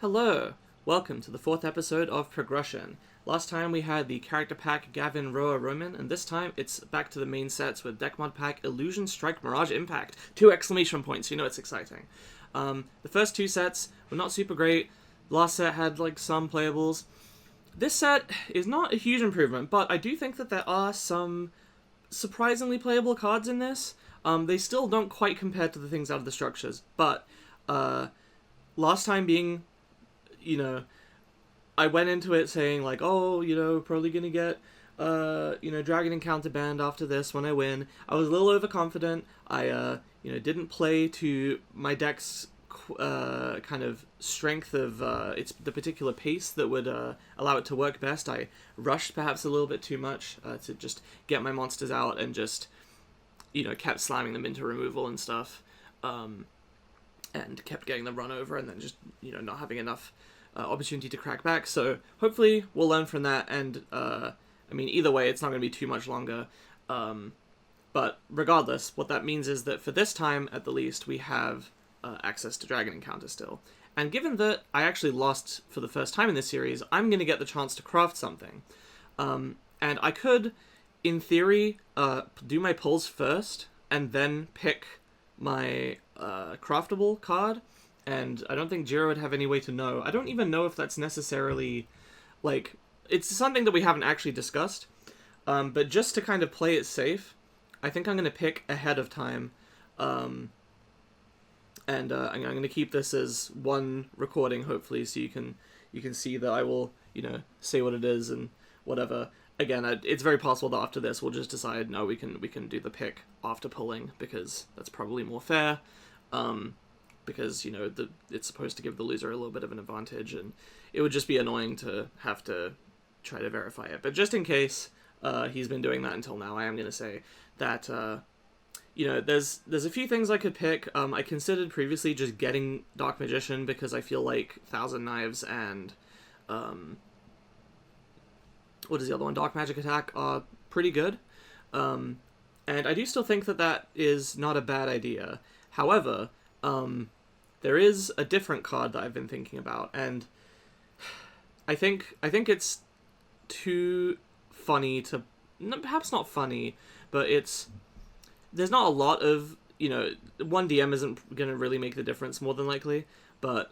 Hello! Welcome to the 4th episode of ProgRUSHion. Last time we had the character pack Gavin, Roa, Roman, and this time it's back to the main sets with deck mod pack Illusion, Strike, Mirage, Impact. 2 exclamation points, you know it's exciting. The first 2 sets were not super great. Last set had some playables. This set is not a huge improvement, but I do think that there are some surprisingly playable cards in this. They still don't quite compare to the things out of the structures, but last time being, I went into it saying probably gonna get, Dragon Encounter banned after this when I win. I was a little overconfident. I, didn't play to my deck's kind of strength of the particular pace that would allow it to work best. I rushed perhaps a little bit too much to just get my monsters out and just, kept slamming them into removal and stuff. And kept getting them run over and then just, not having enough opportunity to crack back. So hopefully we'll learn from that, and either way, it's not going to be too much longer. But regardless, what that means is that for this time, at the least, we have access to Dragon Encounter still. And given that I actually lost for the first time in this series, I'm going to get the chance to craft something. And I could, in theory, do my pulls first, and then pick my craftable card, and I don't think Jira would have any way to know. I don't even know if that's necessarily, it's something that we haven't actually discussed, but just to kind of play it safe, I think I'm going to pick ahead of time, and I'm going to keep this as one recording, hopefully, so you can see that I will, say what it is and whatever. Again, it's very possible that after this we'll just decide, no, we can do the pick after pulling, because that's probably more fair, because, it's supposed to give the loser a little bit of an advantage, and it would just be annoying to have to try to verify it. But just in case he's been doing that until now, I am going to say that, there's a few things I could pick. I considered previously just getting Dark Magician, because I feel like Thousand Knives and what is the other one? Dark Magic Attack are pretty good. And I do still think that is not a bad idea. However, there is a different card that I've been thinking about, and I think it's too funny to... perhaps not funny, but there's not a lot of... one DM isn't going to really make the difference, more than likely, but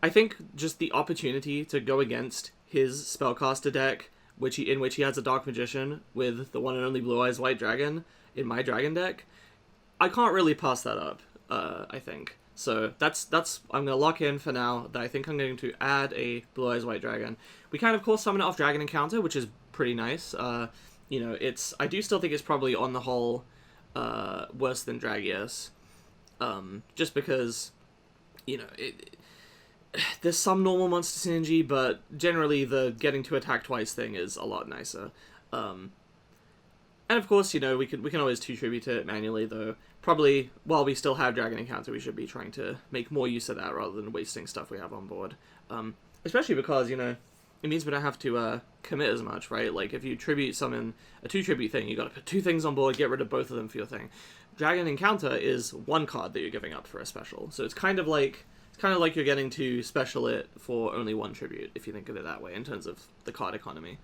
I think just the opportunity to go against his Spellcaster deck, in which he has a Dark Magician with the one and only Blue Eyes White Dragon in my Dragon deck, I can't really pass that up, I think. So that's I'm going to lock in for now that I think I'm going to add a Blue Eyes White Dragon. We can, of course, summon it off Dragon Encounter, which is pretty nice. I do still think it's probably, on the whole, worse than Dragius. Just because, there's some normal monster synergy, but generally the getting to attack twice thing is a lot nicer. And of course, we can always 2-tribute it manually, though probably while we still have Dragon Encounter, we should be trying to make more use of that rather than wasting stuff we have on board. Especially because, it means we don't have to commit as much, right? Like, if you tribute summon a 2-tribute thing, you gotta put 2 things on board, get rid of both of them for your thing. Dragon Encounter is 1 card that you're giving up for a special, so it's kind of like you're getting to special it for only 1 tribute, if you think of it that way, in terms of the card economy.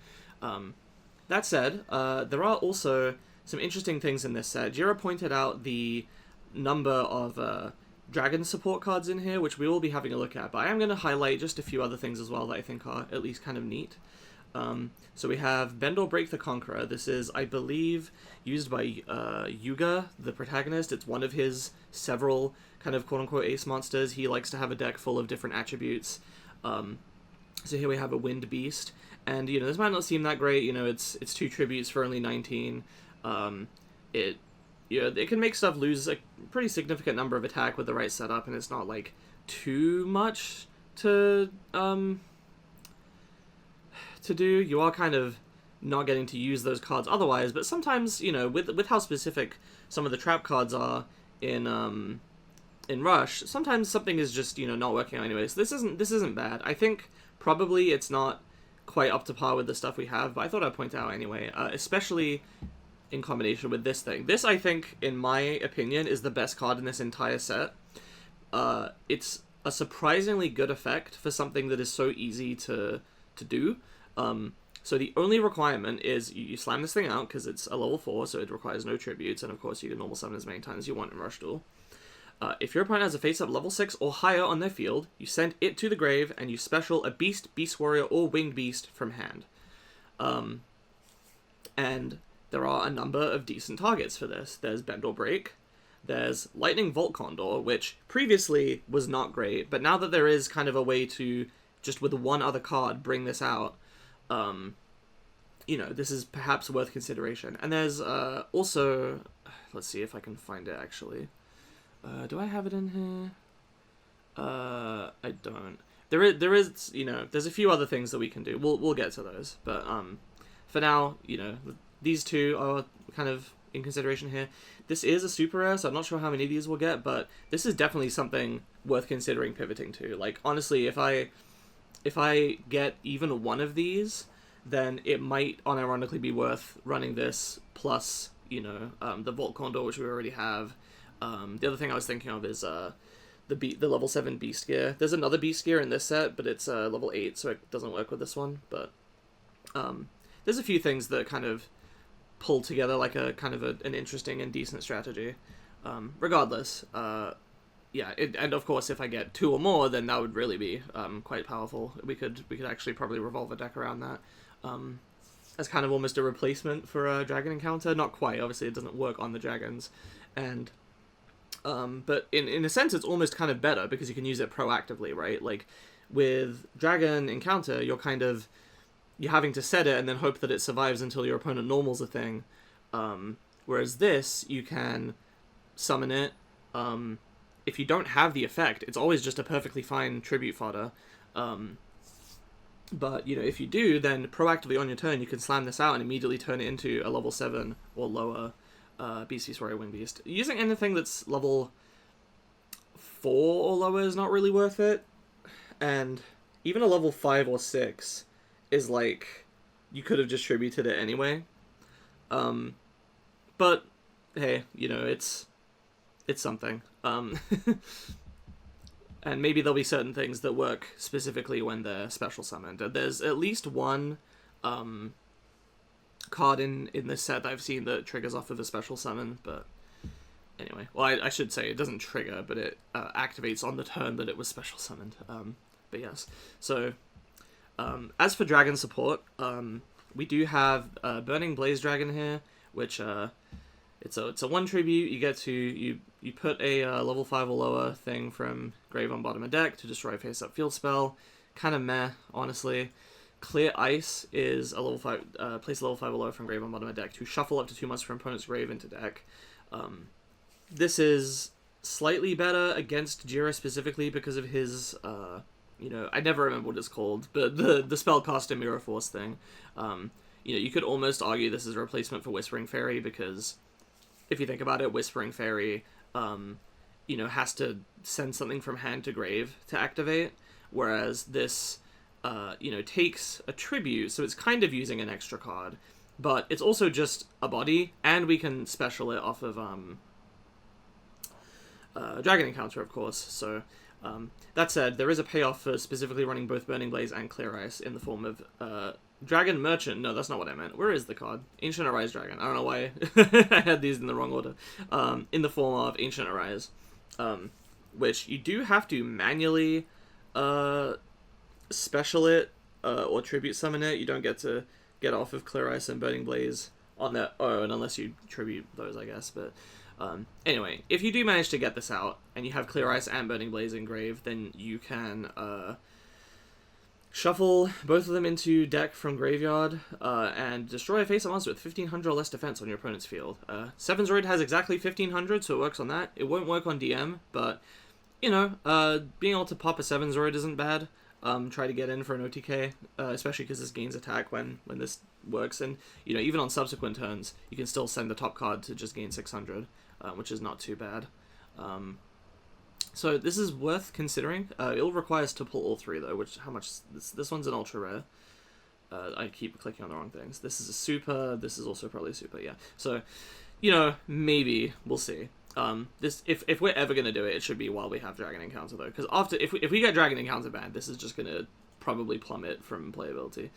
That said, there are also some interesting things in this set. Jira pointed out the number of dragon support cards in here, which we will be having a look at, but I am going to highlight just a few other things as well that I think are at least kind of neat. So we have Bend or Break the Conqueror. This is, I believe, used by Yuga, the protagonist. It's one of his several kind of quote-unquote ace monsters. He likes to have a deck full of different attributes. So here we have a Wind Beast, and, this might not seem that great. It's 2 tributes for only 19. It can make stuff lose a pretty significant number of attack with the right setup, and it's not, too much to do. You are kind of not getting to use those cards otherwise, but sometimes, with how specific some of the trap cards are in Rush, sometimes something is just, not working out anyway. So this isn't bad. I think probably it's not quite up to par with the stuff we have, but I thought I'd point out anyway, especially in combination with this thing. This, I think, in my opinion, is the best card in this entire set. It's a surprisingly good effect for something that is so easy to do. So the only requirement is you slam this thing out because it's a level 4, so it requires no tributes, and of course you can normal summon as many times as you want in Rush Duel. If your opponent has a face-up level 6 or higher on their field, you send it to the grave, and you special a Beast, Beast Warrior, or Winged Beast from hand. And there are a number of decent targets for this. There's Bend or Break. There's Lightning Volt Condor, which previously was not great, but now that there is kind of a way to, just with one other card, bring this out, you know, this is perhaps worth consideration. And there's also, let's see if I can find it actually. Do I have it in here? I don't. There is, you know, there's a few other things that we can do. We'll get to those, but for now, you know, these two are kind of in consideration here. This is a super rare, so I'm not sure how many of these we'll get, but this is definitely something worth considering pivoting to. Like, honestly, if I get even one of these, then it might unironically be worth running this plus, you know, the Volt Condor, which we already have. The other thing I was thinking of is the level 7 Beast Gear. There's another Beast Gear in this set, but it's level 8, so it doesn't work with this one. But there's a few things that kind of pull together like a kind of an interesting and decent strategy. Regardless, yeah, and of course, if I get 2 or more, then that would really be quite powerful. We could actually probably revolve a deck around that. As kind of almost a replacement for a dragon encounter. Not quite, obviously it doesn't work on the dragons. And but in a sense it's almost kind of better because you can use it proactively, right? Like with dragon encounter, you're having to set it and then hope that it survives until your opponent normals a thing. Whereas this, you can summon it. If you don't have the effect, it's always just a perfectly fine tribute fodder. But, you know, if you do, then proactively on your turn, you can slam this out and immediately turn it into a level 7 or lower Beast, Beast Warrior, Wing Beast. Using anything that's level 4 or lower is not really worth it. And even a level 5 or 6 is like, you could have just tributed it anyway. But, hey, you know, it's something. And maybe there'll be certain things that work specifically when they're special summoned. There's at least one card in this set that I've seen that triggers off of a special summon, but anyway. Well, I should say it doesn't trigger, but it activates on the turn that it was special summoned. But yes. So, as for dragon support, we do have Burning Blaze Dragon here, which it's a 1 tribute. You get to you put a level 5 or lower thing from grave on bottom of deck to destroy a face-up field spell. Kind of meh, honestly. Clear Ice is a level 5. Place a level 5 or lower from grave on bottom of deck to shuffle up to 2 monsters from opponent's grave into deck. This is slightly better against Jira specifically because of his you know, I never remember what it's called, but the spellcaster Mirror Force thing. You know, you could almost argue this is a replacement for Whispering Fairy because if you think about it, Whispering Fairy, you know, has to send something from hand to grave to activate, whereas this, you know, takes a tribute, so it's kind of using an extra card, but it's also just a body, and we can special it off of Dragon Encounter, of course. So that said, there is a payoff for specifically running both Burning Blaze and Clear Ice in the form of Dragon Merchant. No, that's not what I meant. Where is the card? Ancient Arise Dragon. I don't know why I had these in the wrong order. In the form of Ancient Arise, which you do have to manually special it or tribute summon it. You don't get to get off of Clear Ice and Burning Blaze on their own unless you tribute those, I guess. But anyway, if you do manage to get this out and you have Clear Ice and Burning Blaze in grave, then you can shuffle both of them into deck from graveyard and destroy a face-up monster with 1500 or less defense on your opponent's field. 7-Zoroid has exactly 1500, so it works on that. It won't work on DM, but, you know, being able to pop a 7-Zoroid isn't bad. Try to get in for an OTK, especially because this gains attack when this works. And, you know, even on subsequent turns, you can still send the top card to just gain 600, which is not too bad. So this is worth considering. It'll require us to pull all 3 though, which how much this one's an ultra rare. I keep clicking on the wrong things. This is a super. This is also probably a super. Yeah. So, you know, maybe we'll see. This if we're ever gonna do it, it should be while we have Dragon Encounter though, because after if we get Dragon Encounter banned, this is just gonna probably plummet from playability.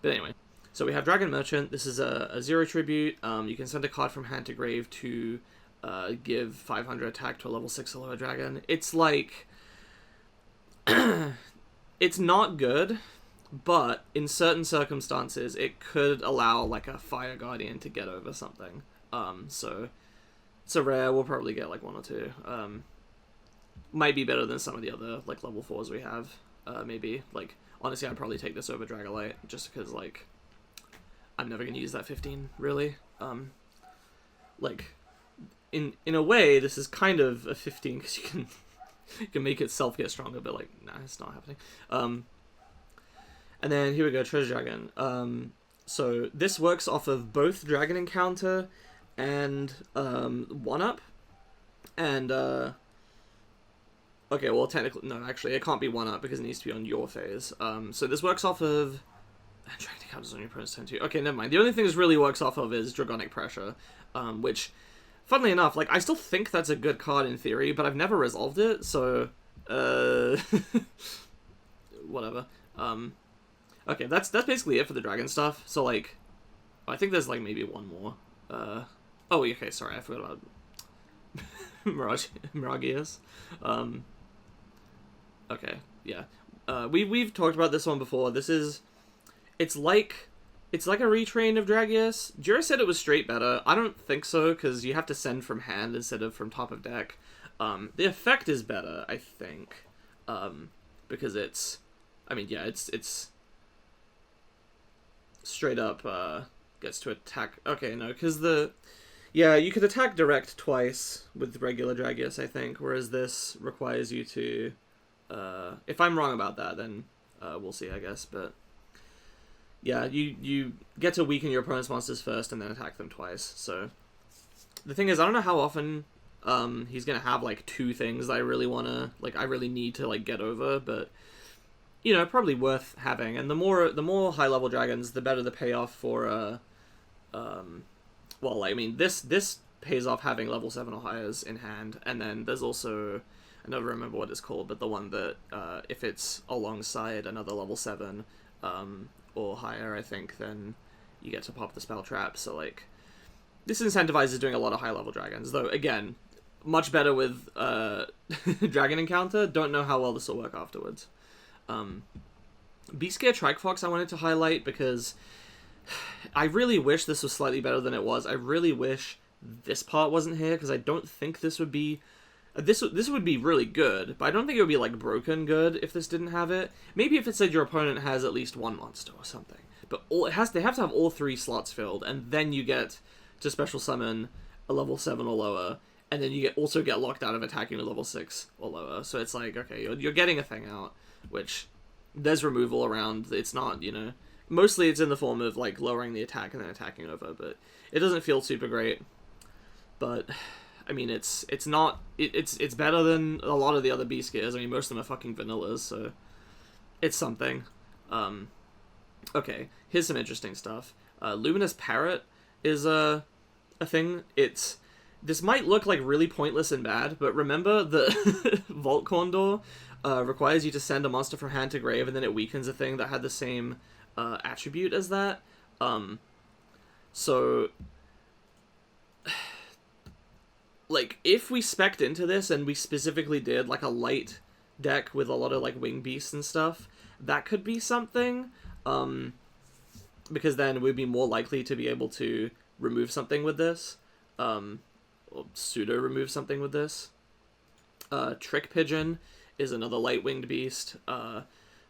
But anyway, so we have Dragon Merchant. This is a 0 tribute. You can send a card from hand to grave to give 500 attack to a level 6 or lower dragon. It's like it's not good, but in certain circumstances, it could allow like a Fire Guardian to get over something. So it's a rare. We'll probably get like 1 or 2. Might be better than some of the other like level 4s we have. Maybe like honestly, I'd probably take this over Dragonlight just because like I'm never gonna use that 15 really. Like in a way, this is kind of a 15 because you can make itself get stronger, but like nah, it's not happening. And then here we go, Treasure Dragon. So this works off of both Dragon Encounter and 1-up. And okay, well technically no, actually it can't be 1-up because it needs to be on your phase. So this works off of Dragon Encounter's on your opponent's turn too. Okay, never mind. The only thing this really works off of is Dragonic Pressure, which, funnily enough, like I still think that's a good card in theory, but I've never resolved it, so whatever. Okay, that's basically it for the dragon stuff. So like, I think there's like maybe 1 more. Oh, okay, sorry, I forgot about Mirage. Okay, yeah. We've talked about this one before. It's like a retrain of Dragius. Jira said it was straight better. I don't think so, because you have to send from hand instead of from top of deck. The effect is better, I think. Because it's straight up gets to attack. Okay, no, because you could attack direct twice with regular Dragius, I think, whereas this requires you to, if I'm wrong about that, then we'll see, I guess, but yeah, you get to weaken your opponent's monsters first and then attack them twice. So the thing is, I don't know how often he's gonna have like 2 things that I really need to like get over, but you know, probably worth having. And the more high level dragons, the better the payoff for well, I mean, this pays off having level 7 or higher's in hand, and then there's also, I never remember what it's called, but the one that if it's alongside another level 7 or higher, I think, then you get to pop the spell trap. So like, this incentivizes doing a lot of high level dragons, though again, much better with Dragon Encounter. Don't know how well this will work afterwards. Beastgear Trike Fox I wanted to highlight because I really wish this was slightly better than it was. I really wish this part wasn't here, because I don't think this would be this would be really good, but I don't think it would be like broken good if this didn't have it. Maybe if it said your opponent has at least 1 monster or something, but they have to have all 3 slots filled, and then you get to special summon a level 7 or lower, and then you also get locked out of attacking a level 6 or lower. So it's like, okay, you're getting a thing out, which there's removal around. It's not, you know, mostly it's in the form of like lowering the attack and then attacking over, but it doesn't feel super great. But I mean, it's better than a lot of the other beast gears. I mean, most of them are fucking vanillas, so it's something. Okay, here's some interesting stuff. Luminous Parrot is a thing. This might look like really pointless and bad, but remember the Vault Condor requires you to send a monster from hand to grave, and then it weakens a thing that had the same attribute as that. So like, if we spec'd into this and we specifically did like a light deck with a lot of like wing beasts and stuff, that could be something, because then we'd be more likely to be able to remove something with this, or pseudo remove something with this. Trick Pigeon is another light winged beast.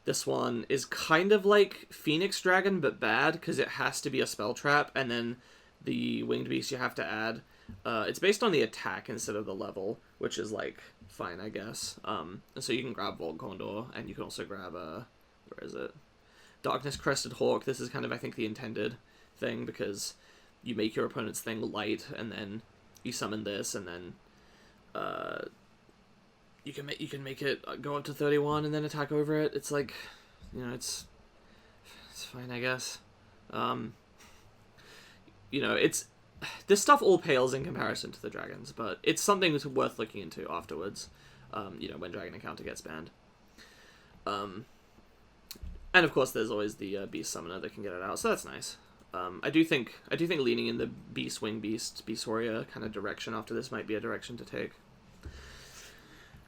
This one is kind of like Phoenix Dragon, but bad, because it has to be a spell trap, and then the winged beast you have to add. It's based on the attack instead of the level, which is like fine, I guess. And so you can grab Vault Condor, and you can also grab where is it? Darkness Crested Hawk. This is kind of, I think, the intended thing, because you make your opponent's thing light, and then you summon this, and then you can make it go up to 31 and then attack over it. It's like, you know, it's fine, I guess. You know, this stuff all pales in comparison to the dragons, but it's something that's worth looking into afterwards, you know, when Dragon Encounter gets banned. And of course there's always the Beast Summoner that can get it out, so that's nice. I do think leaning in the Beast Wing Beast Warrior kind of direction after this might be a direction to take.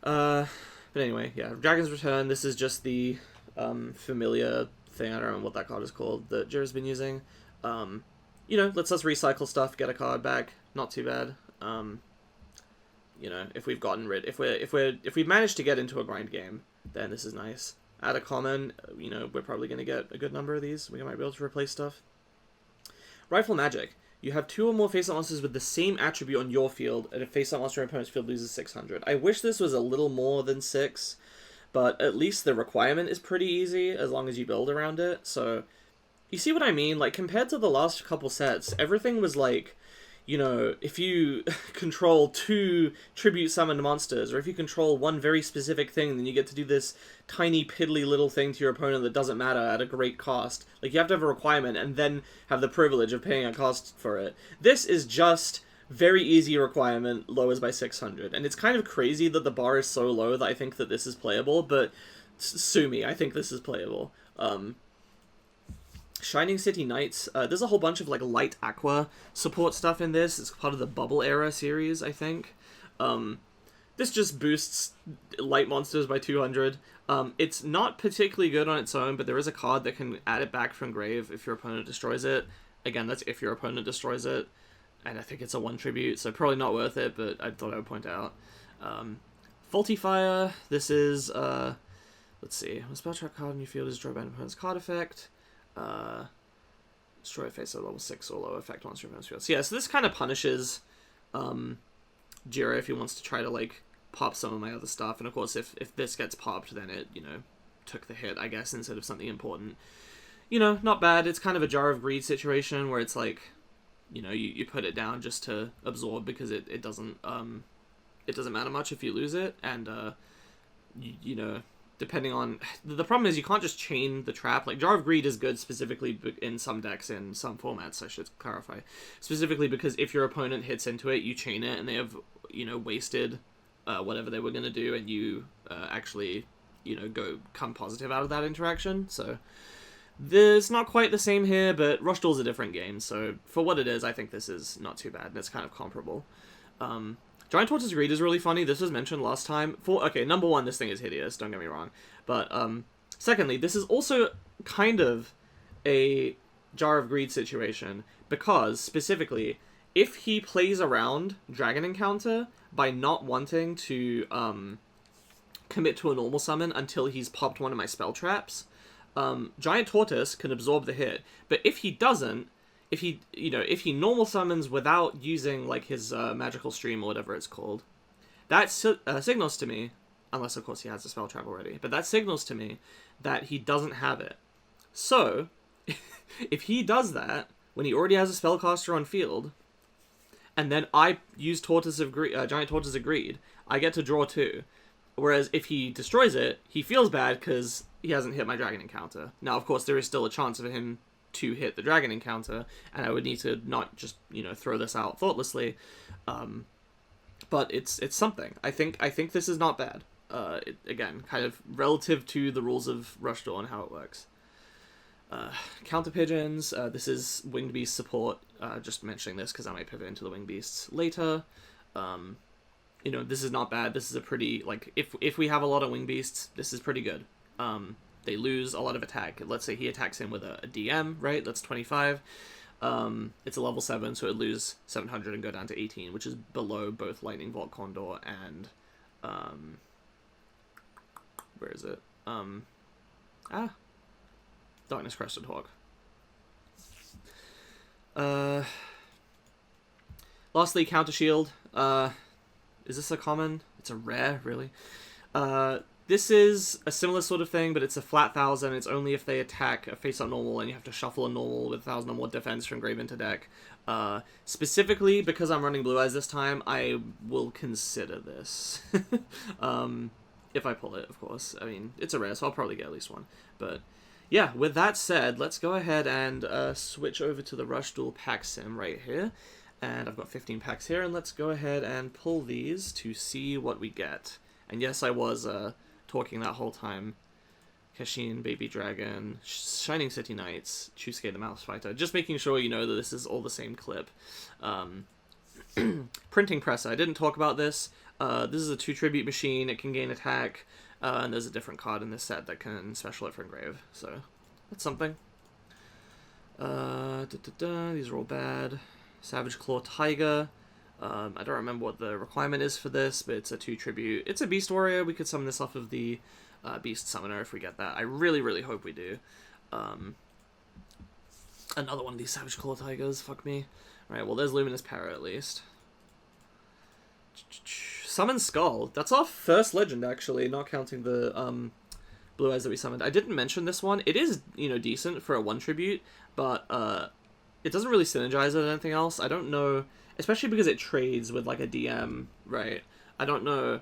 But anyway, yeah, Dragon's Return. This is just the familiar thing. I don't remember what that card is called that Jira's been using. You know, lets us recycle stuff, get a card back. Not too bad. You know, if we've gotten rid, if we've managed to get into a grind game, then this is nice. Add a common, you know, we're probably going to get a good number of these. We might be able to replace stuff. Rifle Magic. You have 2 or more face-up monsters with the same attribute on your field, and a face-up monster in your opponent's field loses 600. I wish this was a little more than 6, but at least the requirement is pretty easy as long as you build around it. So, you see what I mean? Like, compared to the last couple sets, everything was like, you know, if you control 2 tribute summoned monsters, or if you control one very specific thing, then you get to do this tiny piddly little thing to your opponent that doesn't matter at a great cost. Like, you have to have a requirement and then have the privilege of paying a cost for it. This is just very easy requirement, lowers by 600. And it's kind of crazy that the bar is so low that I think that this is playable, but sue me, I think this is playable. Shining City Knights, there's a whole bunch of like light aqua support stuff in this. It's part of the Bubble Era series, I think. This just boosts light monsters by 200. It's not particularly good on its own, but there is a card that can add it back from grave if your opponent destroys it. Again, that's if your opponent destroys it. And I think it's a 1 tribute, so probably not worth it, but I thought I would point out. Faulty Fire, this is, let's see. When a spell trap card in your field is destroyed by an opponent's card effect. Destroy a face at level 6 or lower effect monster in field. So yeah, so this kind of punishes Jira if he wants to try to like pop some of my other stuff, and of course if this gets popped, then it, you know, took the hit, I guess, instead of something important. You know, not bad. It's kind of a Jar of Greed situation where it's like, you know, you put it down just to absorb because it doesn't matter much if you lose it, and you know, depending on... The problem is you can't just chain the trap. Like, Jar of Greed is good specifically in some decks, in some formats, I should clarify. Specifically because if your opponent hits into it, you chain it, and they have, you know, wasted whatever they were going to do, and you actually, you know, come positive out of that interaction. So, it's not quite the same here, but Rush Duel's a different game, so for what it is, I think this is not too bad, and it's kind of comparable. Giant Tortoise Greed is really funny. This was mentioned last time. Okay, number 1, this thing is hideous, don't get me wrong. But, secondly, this is also kind of a Jar of Greed situation, because, specifically, if he plays around Dragon Encounter by not wanting to commit to a normal summon until he's popped one of my spell traps, Giant Tortoise can absorb the hit. But if he doesn't, if he normal summons without using, like, his magical stream or whatever it's called, that signals to me, unless, of course, he has a spell trap already, but that signals to me that he doesn't have it. So, if he does that, when he already has a spellcaster on field, and then I use Giant Tortoise of Greed, I get to draw 2. Whereas if he destroys it, he feels bad because he hasn't hit my Dragon Encounter. Now, of course, there is still a chance of him to hit the Dragon Encounter, and I would need to not just, you know, throw this out thoughtlessly. But it's something. I think this is not bad. Again, kind of relative to the rules of Rush Duel and how it works. Counter Pigeons. This is Winged Beast support. Just mentioning this because I might pivot into the Winged Beasts later. You know, this is not bad. This is a pretty, like, if we have a lot of Winged Beasts, this is pretty good. They lose a lot of attack. Let's say he attacks him with a DM, right? That's 25. It's a level 7, so it'd lose 700 and go down to 18, which is below both Lightning Bolt Condor and... where is it? Darkness Crested Hawk. Lastly, Counter Shield. Is this a common? It's a rare, really. This is a similar sort of thing, but it's a flat 1,000. It's only if they attack a face-up normal, and you have to shuffle a normal with 1,000 or more defense from grave into deck. Specifically, because I'm running Blue Eyes this time, I will consider this. If I pull it, of course. I mean, it's a rare, so I'll probably get at least one. But yeah, with that said, let's go ahead and switch over to the Rush Duel Pack Sim right here. And I've got 15 packs here, and let's go ahead and pull these to see what we get. And yes, I was talking that whole time. Kashin, Baby Dragon, Shining City Knights, Chusuke the Mouse Fighter. Just making sure you know that this is all the same clip. Printing presser. I didn't talk about this. This is a 2 tribute machine. It can gain attack. And there's a different card in this set that can special it for engrave. So that's something. These are all bad. Savage Claw Tiger. I don't remember what the requirement is for this, but it's a 2 tribute. It's a Beast Warrior. We could summon this off of the Beast Summoner if we get that. I really, really hope we do. Another one of these Savage Claw Tigers. Fuck me. Alright, well, there's Luminous Para at least. Summon Skull. That's our first legend, actually, not counting the Blue Eyes that we summoned. I didn't mention this one. It is, decent for a 1 tribute, but it doesn't really synergize with anything else. I don't know, especially because it trades with, like, a DM, right? I don't know,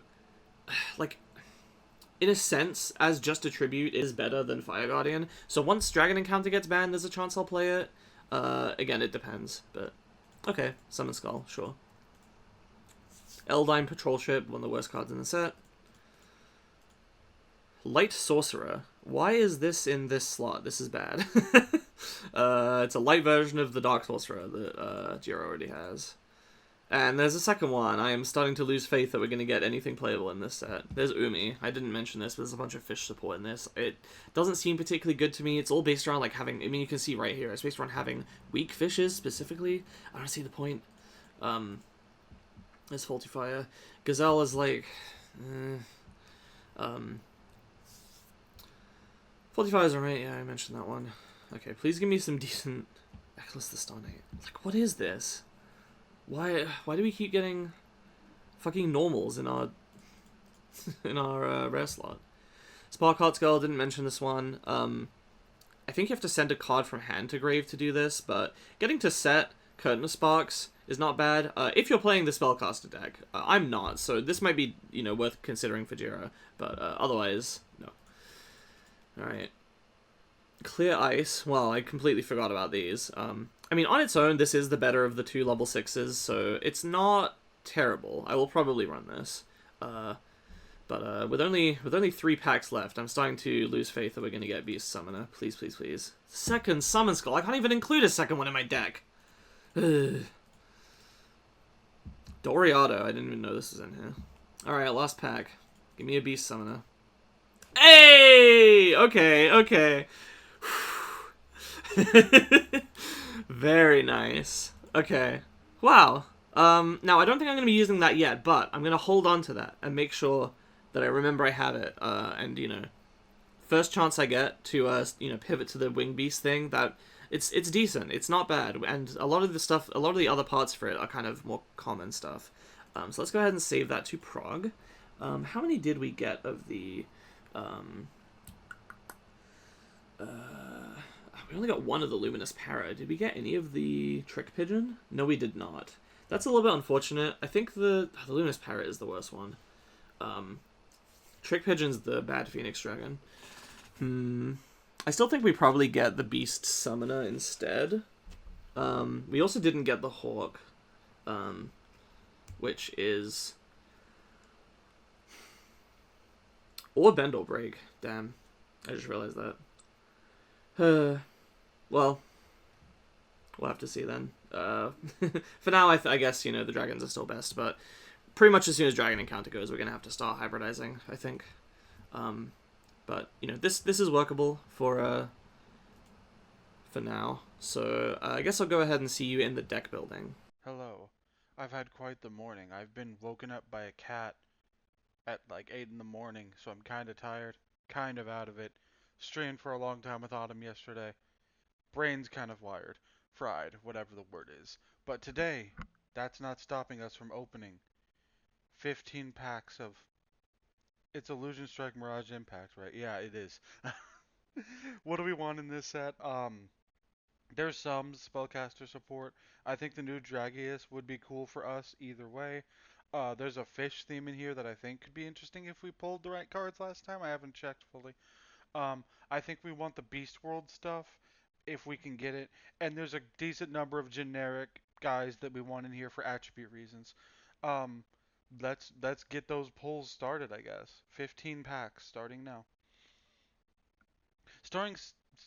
like, in a sense, as just a tribute is better than Fire Guardian. So once Dragon Encounter gets banned, there's a chance I'll play it. Again, it depends, but okay, Summon Skull, sure. Eldine Patrol Ship, one of the worst cards in the set. Light Sorcerer. Why is this in this slot? This is bad. It's a light version of the Dark Sorcerer that Jira already has. And there's a second one. I am starting to lose faith that we're going to get anything playable in this set. There's Umi. I didn't mention this, but there's a bunch of fish support in this. It doesn't seem particularly good to me. It's all based around, like, having... I mean, you can see right here. It's based around having weak fishes, specifically. I don't see the point. There's Faulty Fire. Gazelle is, like... Faulty Fire is alright. Yeah, I mentioned that one. Okay, please give me some decent... Eclipse the Star Knight. Like, what is this? Why do we keep getting fucking normals in our rare slot? Sparkheart's Girl, didn't mention this one. I think you have to send a card from hand to grave to do this, but getting to set Curtain of Sparks is not bad. If you're playing the Spellcaster deck. I'm not, so this might be, worth considering for Jira, but otherwise, no. Alright. Clear Ice. Well, I completely forgot about these. I mean, on its own, this is the better of the 2 level 6s, so it's not terrible. I will probably run this. But with only 3 packs left, I'm starting to lose faith that we're going to get Beast Summoner. Please, please, please. Second Summon Skull. I can't even include a second one in my deck. Ugh. Doriado. I didn't even know this was in here. Alright, last pack. Give me a Beast Summoner. Hey! Okay, okay. Very nice. Okay. Wow. Now, I don't think I'm going to be using that yet, but I'm going to hold on to that and make sure that I remember I have it. And, first chance I get to, pivot to the Wing Beast thing, that it's decent. It's not bad. And a lot of the other parts for it are kind of more common stuff. So let's go ahead and save that to Prog. How many did we get of the... we only got one of the Luminous Para. Did we get any of the Trick Pigeon? No, we did not. That's a little bit unfortunate. I think the Luminous Para is the worst one. Trick Pigeon's the bad Phoenix Dragon. I still think we probably get the Beast Summoner instead. We also didn't get the Hawk, which is... Or Bend or Break. Damn. I just realized that. Well, we'll have to see then. For now, I guess, the dragons are still best, but pretty much as soon as Dragon Encounter goes, we're going to have to start hybridizing, I think. But, this is workable for now. So, I guess I'll go ahead and see you in the deck building. Hello. I've had quite the morning. I've been woken up by a cat at like 8 in the morning, so I'm kind of tired, kind of out of it. Strained for a long time with Autumn yesterday. Brain's kind of wired. Fried, whatever the word is. But today, that's not stopping us from opening 15 packs of... It's Illusion Strike Mirage Impact, right? Yeah, it is. What do we want in this set? There's some spellcaster support. I think the new Dragius would be cool for us either way. There's a fish theme in here that I think could be interesting if we pulled the right cards last time. I haven't checked fully. I think we want the Beast World stuff if we can get it. And there's a decent number of generic guys that we want in here for attribute reasons. Um, let's get those polls started, I guess. 15 packs starting now. Starring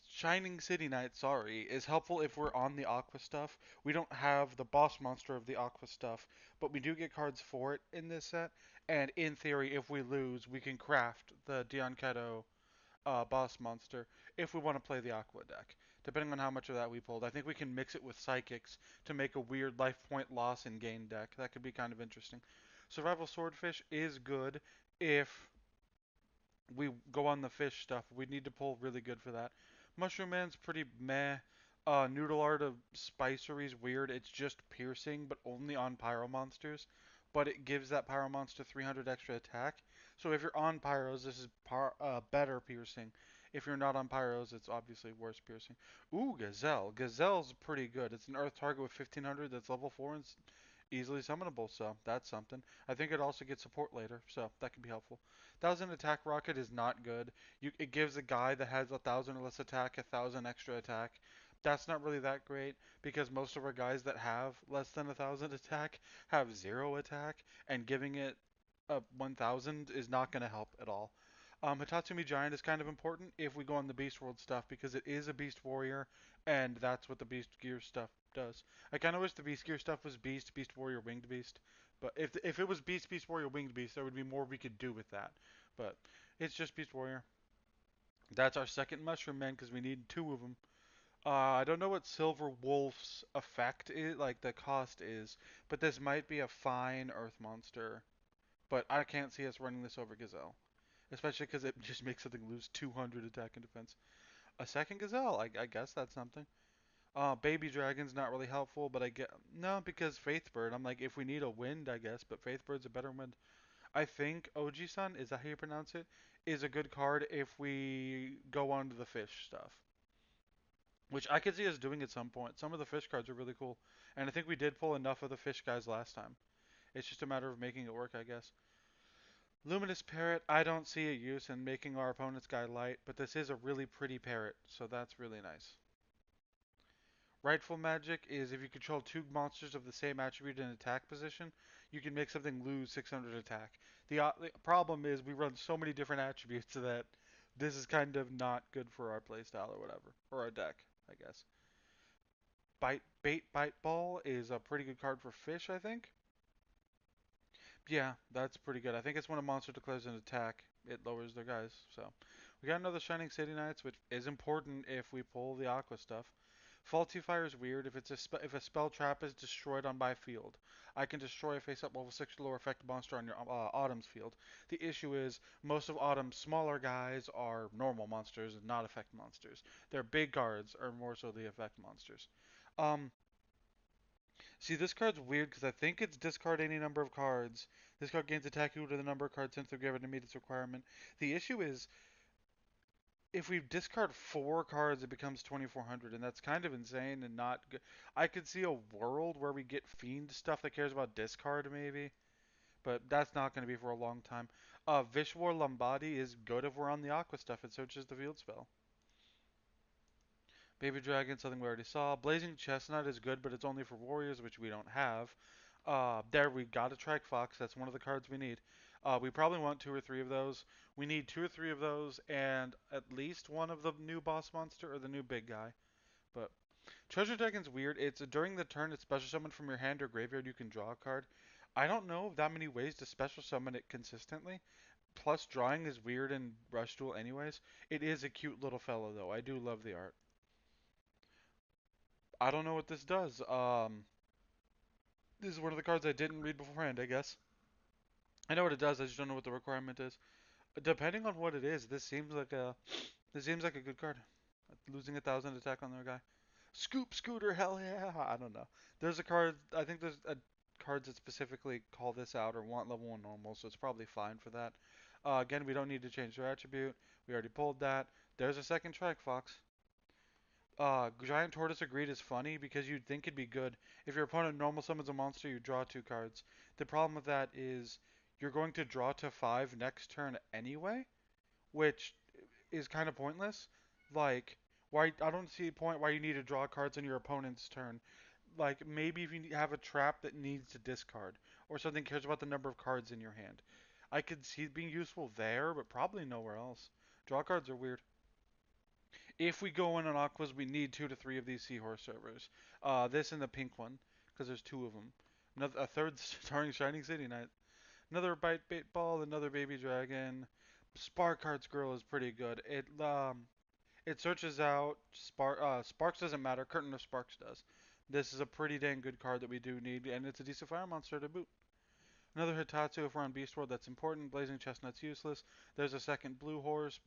Shining City Knight, sorry, is helpful if we're on the Aqua stuff. We don't have the boss monster of the Aqua stuff, but we do get cards for it in this set. And in theory, if we lose, we can craft the Dion Keto boss monster if we want to play the Aqua deck. Depending on how much of that we pulled, I think we can mix it with Psychics to make a weird life point loss and gain deck. That could be kind of interesting. Survival Swordfish is good if we go on the fish stuff. We need to pull really good for that. Mushroom Man's pretty meh. Noodle Art of Spicery's weird. It's just piercing, but only on Pyro monsters. But it gives that Pyro monster 300 extra attack. So if you're on Pyros, this is better piercing. If you're not on Pyros, it's obviously worse piercing. Ooh, Gazelle. Gazelle's pretty good. It's an Earth target with 1500 that's level 4 and easily summonable, so that's something. I think it also gets support later, so that can be helpful. 1000 attack rocket is not good. It gives a guy that has 1000 or less attack 1000 extra attack. That's not really that great because most of our guys that have less than 1000 attack have 0 attack, and giving it a 1000 is not going to help at all. Hitatsumi Giant is kind of important if we go on the Beast World stuff because it is a Beast Warrior, and that's what the Beast Gear stuff does. I kind of wish the Beast Gear stuff was Beast, Beast Warrior, Winged Beast. But if it was Beast, Beast Warrior, Winged Beast, there would be more we could do with that. But it's just Beast Warrior. That's our second Mushroom Man because we need two of them. I don't know what Silver Wolf's effect is, like the cost is, but this might be a fine Earth monster. But I can't see us running this over Gazelle, especially because it just makes something lose 200 attack and defense. A second Gazelle, I guess that's something. Baby Dragon's not really helpful, but I get no because Faithbird. I'm like, if we need a wind, I guess, but Faithbird's a better wind. I think Oji-san, is that how you pronounce it, is a good card if we go on to the fish stuff, which I could see us doing at some point. Some of the fish cards are really cool, and I think we did pull enough of the fish guys last time. It's just a matter of making it work, I guess. Luminous Parrot, I don't see a use in making our opponent's guy light, but this is a really pretty parrot, so that's really nice. Rightful Magic is if you control two monsters of the same attribute in attack position, you can make something lose 600 attack. The problem is we run so many different attributes that this is kind of not good for our playstyle or whatever, or our deck, I guess. Bite Ball is a pretty good card for fish, I think. Yeah, that's pretty good. I think it's when a monster declares an attack, it lowers their guys. So we got another Shining City Knights, which is important if we pull the Aqua stuff. Faulty Fire is weird if if a spell trap is destroyed on my field. I can destroy a face-up level 6 or lower effective monster on your Autumn's field. The issue is most of Autumn's smaller guys are normal monsters and not effect monsters. Their big cards are more so the effect monsters. Um, See, this card's weird because I think it's discard any number of cards. This card gains attack equal to the number of cards since they're given to meet its requirement. The issue is, if we discard 4 cards, it becomes 2400, and that's kind of insane and not good. I could see a world where we get Fiend stuff that cares about discard, maybe, but that's not going to be for a long time. Vishwar Lambadi is good if we're on the Aqua stuff. It searches the field spell. Baby Dragon, something we already saw. Blazing Chestnut is good, but it's only for warriors, which we don't have. There, we got a Trike Fox. That's one of the cards we need. We probably want 2 or 3 of those. We need 2 or 3 of those, and at least one of the new boss monster or the new big guy. But Treasure Dragon's weird. It's during the turn, it's special summon from your hand or graveyard. You can draw a card. I don't know that many ways to special summon it consistently. Plus, drawing is weird in Rush Duel, anyways. It is a cute little fellow, though. I do love the art. I don't know what this does. This is one of the cards I didn't read beforehand, I guess. I know what it does, I just don't know what the requirement is. Depending on what it is, this seems like a good card. Losing 1000 attack on their guy. Scoop Scooter, hell yeah! I don't know. There's a card. I think there's cards that specifically call this out or want level 1 normal, so it's probably fine for that. Again, we don't need to change their attribute. We already pulled that. There's a second Trike Fox. Giant Tortoise Agreed is funny because you'd think it'd be good. If your opponent normal summons a monster, you draw 2 cards. The problem with that is you're going to draw to 5 next turn anyway, which is kind of pointless. Like, why? I don't see a point why you need to draw cards on your opponent's turn. like maybe if you have a trap that needs to discard, or something cares about the number of cards in your hand. I could see it being useful there, but probably nowhere else. Draw cards are weird. If we go in on Aquas, we need 2 to 3 of these Seahorse servers. This and the pink one, because there's 2 of them. A third starring Shining City Knight. Another bite ball, another baby dragon. Spark Hearts Girl is pretty good. It searches out Sparks doesn't matter. Curtain of Sparks does. This is a pretty dang good card that we do need, and it's a decent fire monster to boot. Another Hitatsu if we're on Beast World, that's important. Blazing Chestnut's useless. There's a second Blue Horse.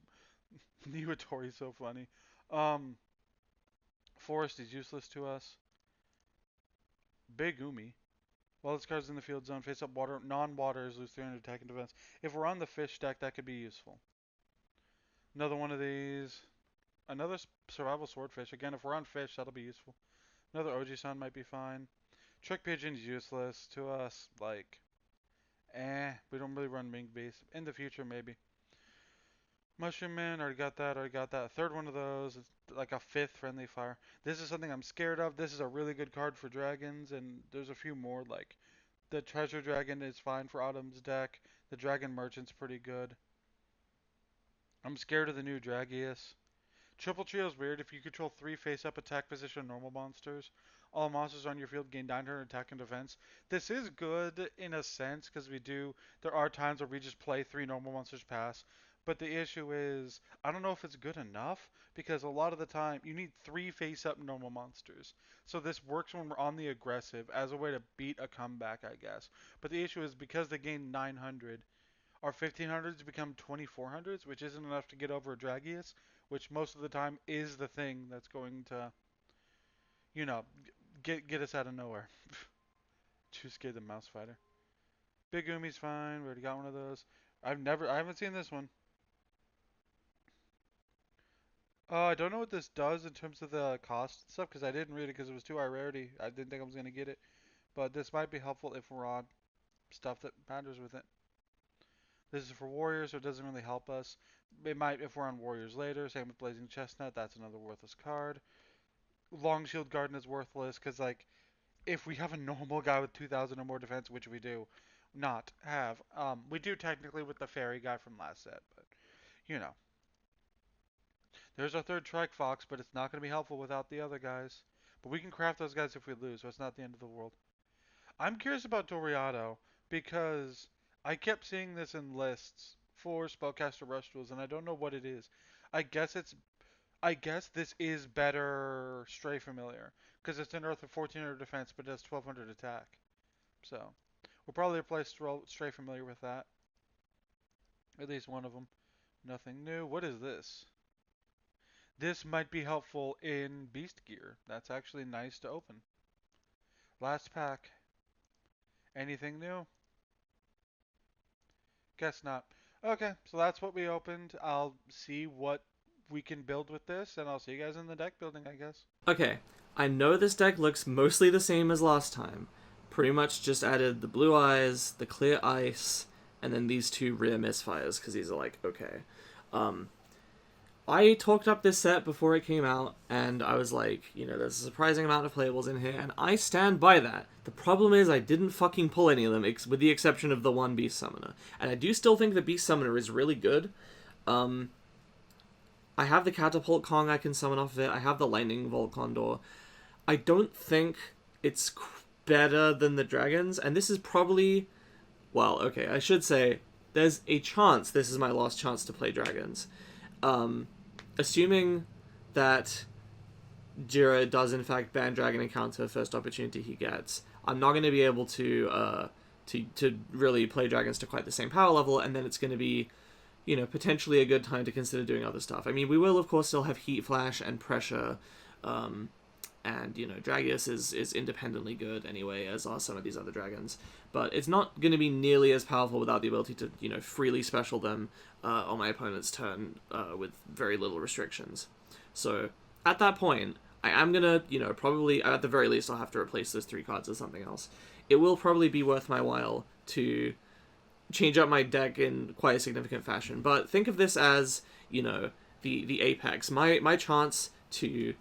Niwatori's so funny. Um, Forest is useless to us. Big Umi. While this card's in the field zone, face up water. Non-waters lose 300 attack and defense. If we're on the fish deck, that could be useful. Another one of these. Another survival swordfish. Again, if we're on fish, that'll be useful. Another Oji-san might be fine. Trick Pigeon's useless to us. Like, we don't really run Winged Beast. In the future, maybe. Mushroom Man, already got that, already got that. Third one of those is like a 5th friendly fire. This is something I'm scared of. This is a really good card for dragons, and there's a few more. Like, the Treasure Dragon is fine for Autumn's deck. The Dragon Merchant's pretty good. I'm scared of the new Dragius. Triple Trio is weird. If you control 3 face-up attack position normal monsters, all monsters on your field gain 900 attack and defense. This is good in a sense because there are times where we just play 3 normal monsters pass. But the issue is, I don't know if it's good enough because a lot of the time you need 3 face-up normal monsters. So this works when we're on the aggressive as a way to beat a comeback, I guess. But the issue is because they gain 900, our 1500s become 2400s, which isn't enough to get over a Dragius, which most of the time is the thing that's going to, you know, get us out of nowhere. Too scared the mouse fighter. Big Umi's fine. We already got one of those. I haven't seen this one. I don't know what this does in terms of the cost and stuff because I didn't read it because it was too high rarity. I didn't think I was gonna get it, but this might be helpful if we're on stuff that matters with it. This is for warriors, so it doesn't really help us. It might if we're on warriors later. Same with Blazing Chestnut. That's another worthless card. Long Shield Garden is worthless because like if we have a normal guy with 2,000 or more defense, which we do not have, we do technically with the fairy guy from last set, but you know, there's our third Trike Fox, but it's not going to be helpful without the other guys. But we can craft those guys if we lose, so it's not the end of the world. I'm curious about Doriado because I kept seeing this in lists for Spellcaster Rush tools, and I don't know what it is. I guess it's I guess this is better Stray Familiar because it's an Earth of 1400 defense, but it does 1200 attack. So we'll probably replace Stray Familiar with that. At least one of them. Nothing new. What is this? This might be helpful in Beast Gear. That's actually nice to open. Last pack. Anything new? Guess not. Okay, so that's what we opened. I'll see what we can build with this, and I'll see you guys in the deck building, I guess. Okay, I know this deck looks mostly the same as last time. Pretty much just added the blue eyes, the clear ice, and then these 2 rear misfires, because these are like, okay. I talked up this set before it came out, and I was like, there's a surprising amount of playables in here, and I stand by that. The problem is I didn't fucking pull any of them, with the exception of the one Beast Summoner. And I do still think the Beast Summoner is really good. I have the Catapult Kong I can summon off of it. I have the Lightning Volt Condor. I don't think it's better than the Dragons, and this is probably... Well, okay, I should say, there's a chance this is my last chance to play Dragons. Assuming that Jira does in fact ban Dragon Encounter first opportunity he gets, I'm not going to be able to really play Dragons to quite the same power level, and then it's going to be, potentially a good time to consider doing other stuff. I mean, we will of course still have Heat Flash and Pressure, and Dragius is independently good anyway, as are some of these other dragons, but it's not going to be nearly as powerful without the ability to freely special them on my opponent's turn with very little restrictions. So at that point, I am gonna probably at the very least I'll have to replace those 3 cards with something else. It will probably be worth my while to change up my deck in quite a significant fashion, but think of this as the apex, my chance to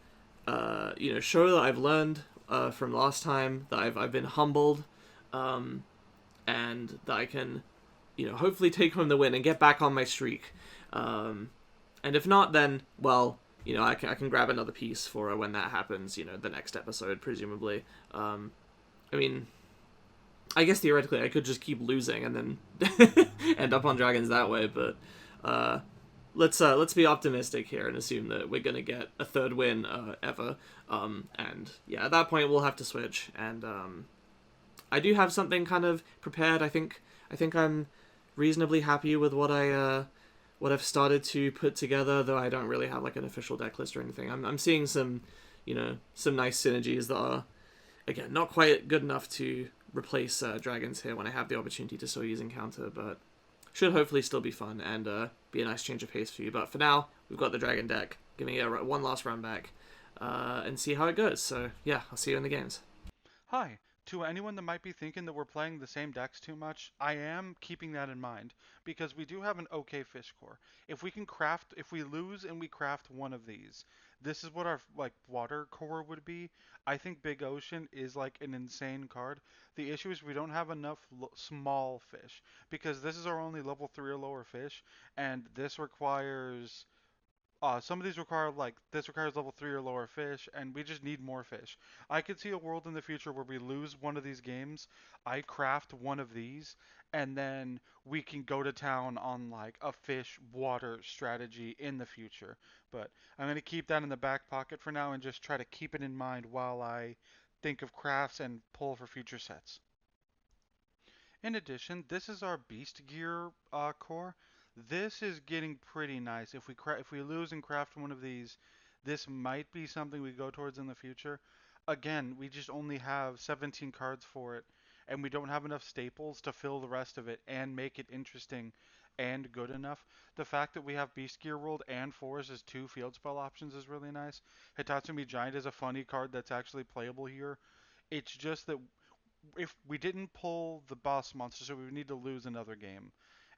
show that I've learned from last time. That I've been humbled, and that I can, hopefully take home the win and get back on my streak. And if not, then well, I can grab another piece for when that happens. The next episode, presumably. I mean, I guess theoretically I could just keep losing and then end up on dragons that way, but let's be optimistic here and assume that we're gonna get a third win ever. And yeah, at that point we'll have to switch. And I do have something kind of prepared. I think I'm reasonably happy with what I've started to put together, though I don't really have like an official deck list or anything. I'm seeing some some nice synergies that are, again, not quite good enough to replace dragons here when I have the opportunity to still use encounter, but should hopefully still be fun and be a nice change of pace for you. But for now, we've got the dragon deck, giving it one last run back, and see how it goes. So yeah, I'll see you in the games. Hi. To anyone that might be thinking that we're playing the same decks too much, I am keeping that in mind because we do have an okay fish core. If we lose and we craft one of these, this is what our like water core would be. I think Big Ocean is like an insane card. The issue is we don't have enough small fish because this is our only level 3 or lower fish, and this requires some of these require like this requires level 3 or lower fish, and we just need more fish. I could see a world in the future where we lose one of these games, I craft one of these, and then we can go to town on like a fish water strategy in the future. But I'm going to keep that in the back pocket for now and just try to keep it in mind while I think of crafts and pull for future sets. In addition, this is our Beast Gear core. This is getting pretty nice. If we lose and craft one of these, this might be something we go towards in the future. Again, we just only have 17 cards for it, and we don't have enough staples to fill the rest of it and make it interesting and good enough. The fact that we have Beast Gear World and Forest as two field spell options is really nice. Hitatsumi Giant is a funny card that's actually playable here. It's just that if we didn't pull the boss monster, so we would need to lose another game.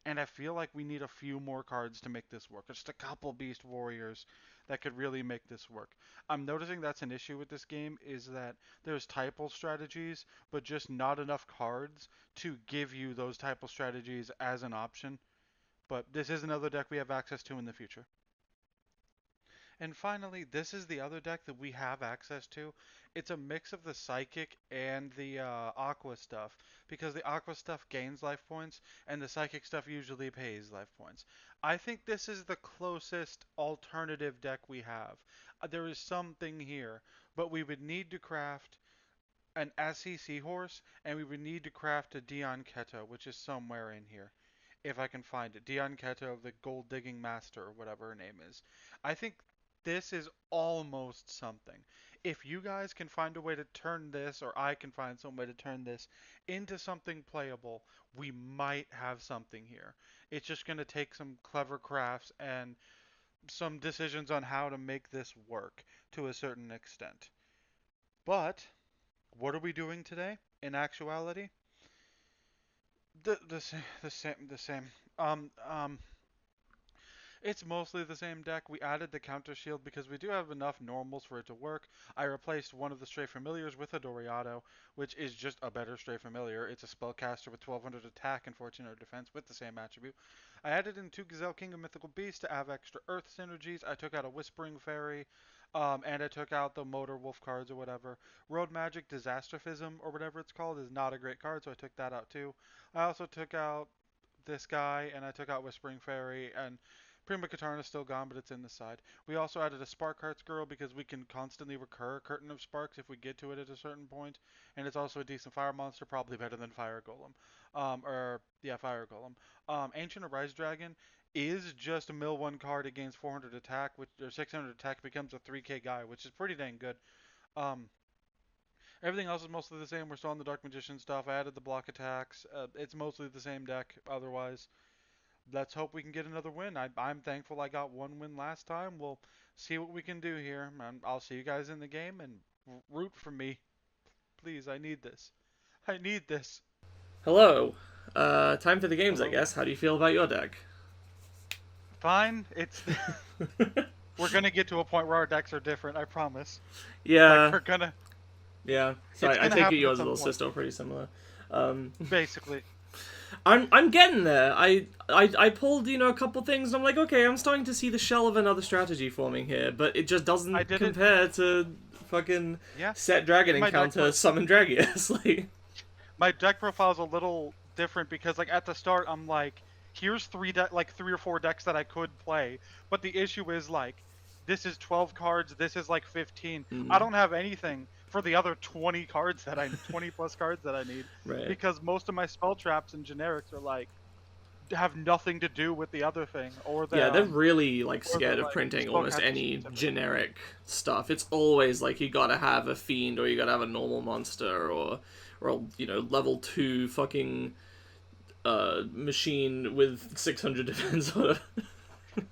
And I feel like we need a few more cards to make this work. Just a couple Beast Warriors that could really make this work. I'm noticing that's an issue with this game is that there's typal strategies, but just not enough cards to give you those typal strategies as an option. But this is another deck we have access to in the future. And finally, this is the other deck that we have access to. It's a mix of the Psychic and the Aqua stuff, because the Aqua stuff gains life points, and the Psychic stuff usually pays life points. I think this is the closest alternative deck we have. There is something here, but we would need to craft an SE Seahorse, and we would need to craft a Dion Keto, which is somewhere in here if I can find it. Dion Keto, the Gold Digging Master, or whatever her name is. I think this is almost something. If you guys can find a way to turn this, or I can find some way to turn this into something playable, we might have something here. It's just going to take some clever crafts and some decisions on how to make this work to a certain extent. But what are we doing today? In actuality, the same. Um, um, It's mostly the same deck. We added the counter shield because we do have enough normals for it to work. I replaced one of the Stray Familiars with a Doriado, which is just a better Stray Familiar. It's a spellcaster with 1200 attack and 1400 defense with the same attribute. I added in two Gazelle King and Mythical Beast to have extra Earth synergies. I took out a Whispering Fairy, and I took out the Motor Wolf cards or whatever. Road Magic Disastrophism, or whatever it's called, is not a great card, so I took that out too. I also took out this guy, and I took out Whispering Fairy, and Prima Katarna is still gone, but it's in the side. We also added a Spark Hearts girl because we can constantly recur Curtain of Sparks if we get to it at a certain point, and it's also a decent fire monster, probably better than Fire Golem. Fire Golem. Ancient Arise Dragon is just a mill one card against 400 attack, which or 600 attack becomes a 3k guy, which is pretty dang good. Um, Everything else is mostly the same. We're still on the Dark Magician stuff. I added the block attacks. It's mostly the same deck otherwise. Let's hope we can get another win. I'm thankful I got one win last time. We'll see what we can do here. And I'll see you guys in the game and root for me. Please, I need this. I need this. Hello. Time for the games, I Hello. guess. How do you feel about your deck? Fine. It's we're gonna get to a point where our decks are different. I promise. Like Yeah, we're gonna. Yeah. So It's I gonna take it happen at yours is some also point. still pretty similar. Basically. I'm getting there. I pulled a couple things and I'm like, okay, I'm starting to see the shell of another strategy forming here, but it just I doesn't did it. compare to fucking Yeah. set dragon In my deck encounter summon Dragius. Like, my deck profile is a little different because like at the start I'm like, here's like 3 or 4 decks that I could play, but the issue is like, this is 12 cards, this is like 15. I mm, don't have anything for the other 20 plus cards that I need, right. because most of my spell traps and generics are like have nothing to do with the other thing, Yeah, they're really like or they're scared of like printing almost spellcaster any specific. generic stuff. It's always like you gotta have a fiend or you gotta have a normal monster or level 2 fucking machine with 600 defense on it.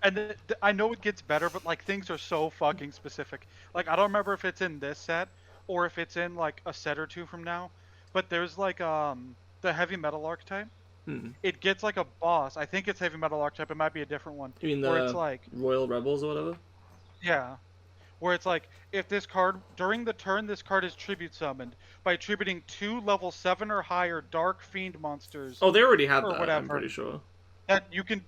And I know it gets better, but like things are so fucking specific. Like I don't remember if it's in this set or if it's in like a set or two from now, but there's like the heavy metal archetype. Hmm. It gets like a boss. I think it's heavy metal archetype. It might be a different one You mean where it's the like, Royal Rebels or whatever? yeah, where it's like, if this card during the turn this card is tribute summoned by attributing 2 level 7 or higher dark fiend monsters Oh, they already have or that, I'm whatever, pretty sure. that you can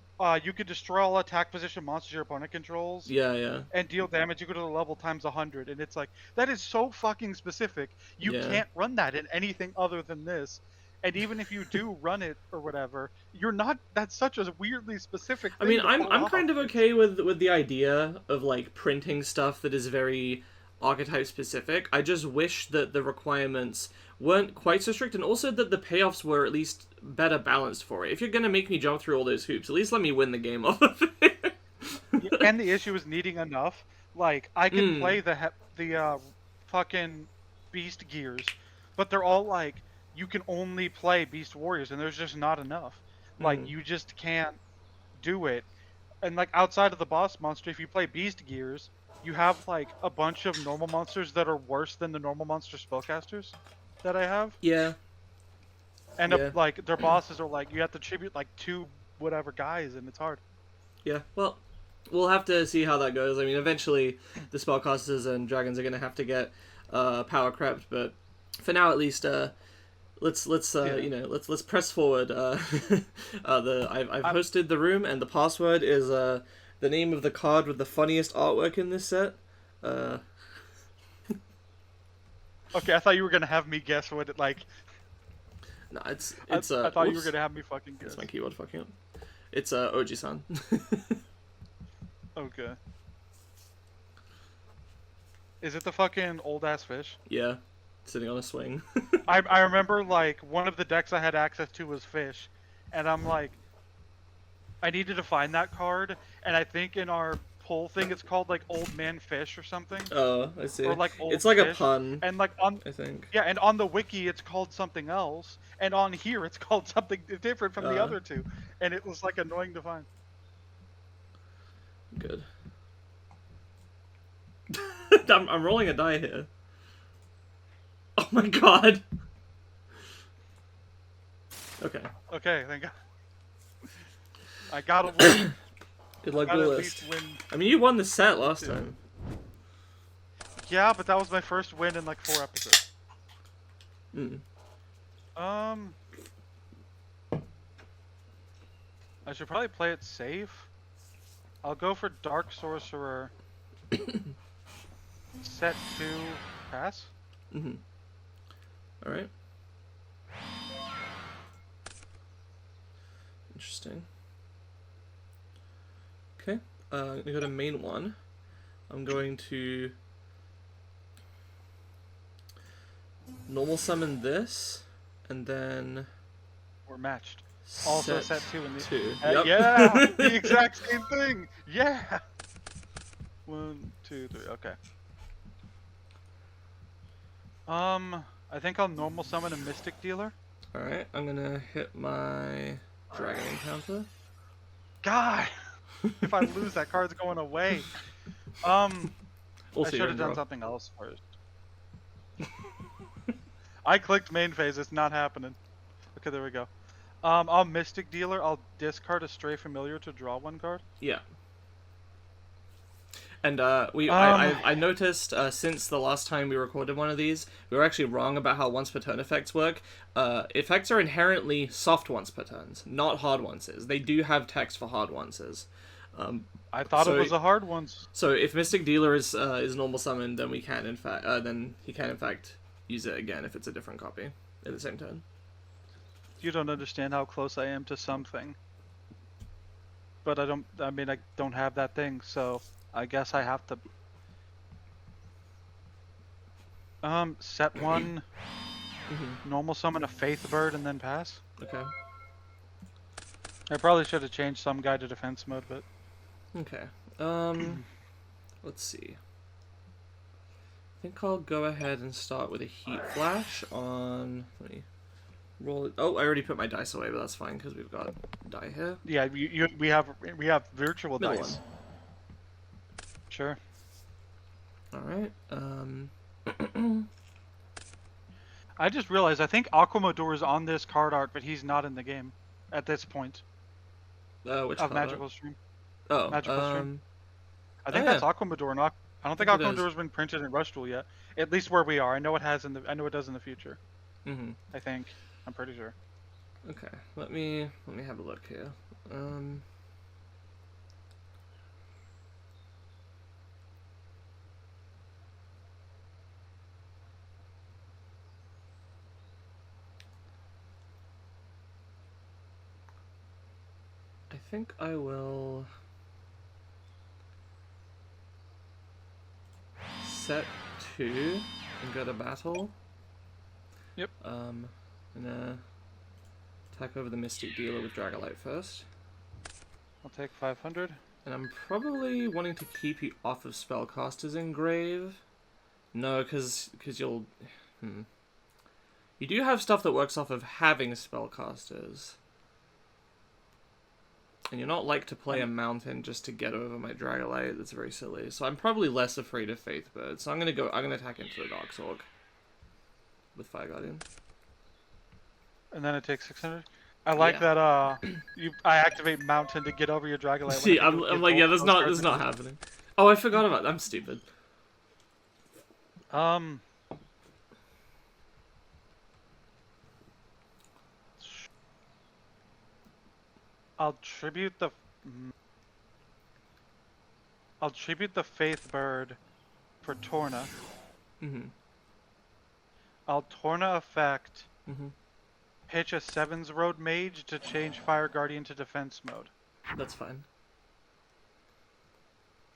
destroy all attack position monsters your opponent controls Yeah, yeah. and deal damage equal to the level times 100. And it's like, that is so fucking specific. You Yeah. can't run that in anything other than this. And even if you do run it or whatever, you're not. That's such a weirdly specific I mean, thing to I'm pull I'm off. kind of It's okay with the idea of like printing stuff that is very archetype specific. I just wish that the requirements weren't quite so strict and also that the payoffs were at least better balanced for it. If you're going to make me jump through all those hoops, at least let me win the game off of it. and the issue is needing enough. Like I can Mm, play the fucking beast gears, but they're all like, you can only play beast warriors, and there's just not enough. Like mm. you just can't do it. And like outside of the boss monster, if you play beast gears, you have like a bunch of normal monsters that are worse than the normal monster spellcasters that I have. Yeah. And Yeah. like their bosses are like, you have to tribute like 2 whatever guys, and it's hard. Yeah. Well, we'll have to see how that goes. I mean, eventually the spellcasters and dragons are going to have to get power crept, but for now at least let's Yeah. let's press forward. I've I'm, hosted the room and the password is the name of the card with the funniest artwork in this set. Uh, okay, I thought you were gonna have me guess what it like. no, it's I, it's I thought you were oops, gonna have me fucking guess. that's my keyboard fucking up. It's Oji-san. Okay. Is it the fucking old ass fish? Yeah, sitting on a swing. I remember like one of the decks I had access to was fish, and I'm like, I needed to find that card, and I think in our pull thing it's called like Old Man Fish or something, Oh, I see. or like Old It's like a Fish, pun, and like on I think. yeah, and on the wiki it's called something else, and on here it's called something different from the other two, and it was like annoying to find. Good. I'm rolling a die here. Oh my god. Okay. Okay, thank God. I gotta win. Good luck, Gotta at duelist. least win. I mean, you won the set last Two. time. Yeah, but that was my first win in like 4 episodes. Mm. I should probably play it safe. I'll go for Dark Sorcerer. Set 2, pass. Mm-hmm. Alright. Interesting. Okay. I'm gonna go to main one. I'm going to normal summon this, and then We're matched. Also set 2 in the... 2. Yep. Yeah! The exact same thing! Yeah! 1, 2, 3, okay. I think I'll normal summon a Mystic Dealer. Alright, I'm gonna hit my Dragon Encounter. God! If I lose, that card's going away. Also, I should have done something else first. I clicked main phase, it's not happening. Okay, there we go. I'll Mystic Dealer, I'll discard a Stray Familiar to draw 1 card. Yeah. And I noticed since the last time we recorded one of these, we were actually wrong about how once per turn effects work. Effects are inherently soft once per turns, not hard onces. They do have text for hard onces. I thought it was a hard one. So if Mystic Dealer is normal summoned, then he can in fact use it again if it's a different copy in the same turn. You don't understand how close I am to something. But I don't have that thing, so I guess I have to set one normal summon a Faith Bird and then pass. Okay. I probably should have changed some guy to defense mode, but okay. Let's see. I think I'll go ahead and start with a Heat Flash on. Let me roll it. Oh, I already put my dice away, but that's fine because we've got die here. yeah, we have virtual Middle dice. one. Sure. All right. I just realized I think Aquamador is on this card art, but he's not in the game at this point Which of card Magical art? Stream. Oh, Magical Stream. I think yeah. that's Aquamador. Not. I don't think think it Aquamador is. has been printed in Rush Duel yet. At least where we are. I know it has I know it does in the future. Mm-hmm. I think. I'm pretty sure. Okay. Let me have a look here. I think I will set 2 and go to battle. Yep. I'm gonna attack over the Mystic Dealer with Dragonlight first. I'll take 500. And I'm probably wanting to keep you off of Spellcaster's Engrave. No, because you'll... You do have stuff that works off of having Spellcasters. And you're not like to play a mountain just to get over my Dragonlight. That's very silly. So I'm probably less afraid of Faithbird. So I'm gonna attack into the Darksorg with Fire Guardian. And then it takes 600. I like that. I activate mountain to get over your Dragonlight. See, I'm like, yeah, that's not happening. Oh, I forgot about that. I'm stupid. I'll tribute the Faith Bird for Torna. I'll Torna effect. Pitch a 7's Road Mage to change Fire Guardian to defense mode. That's fine.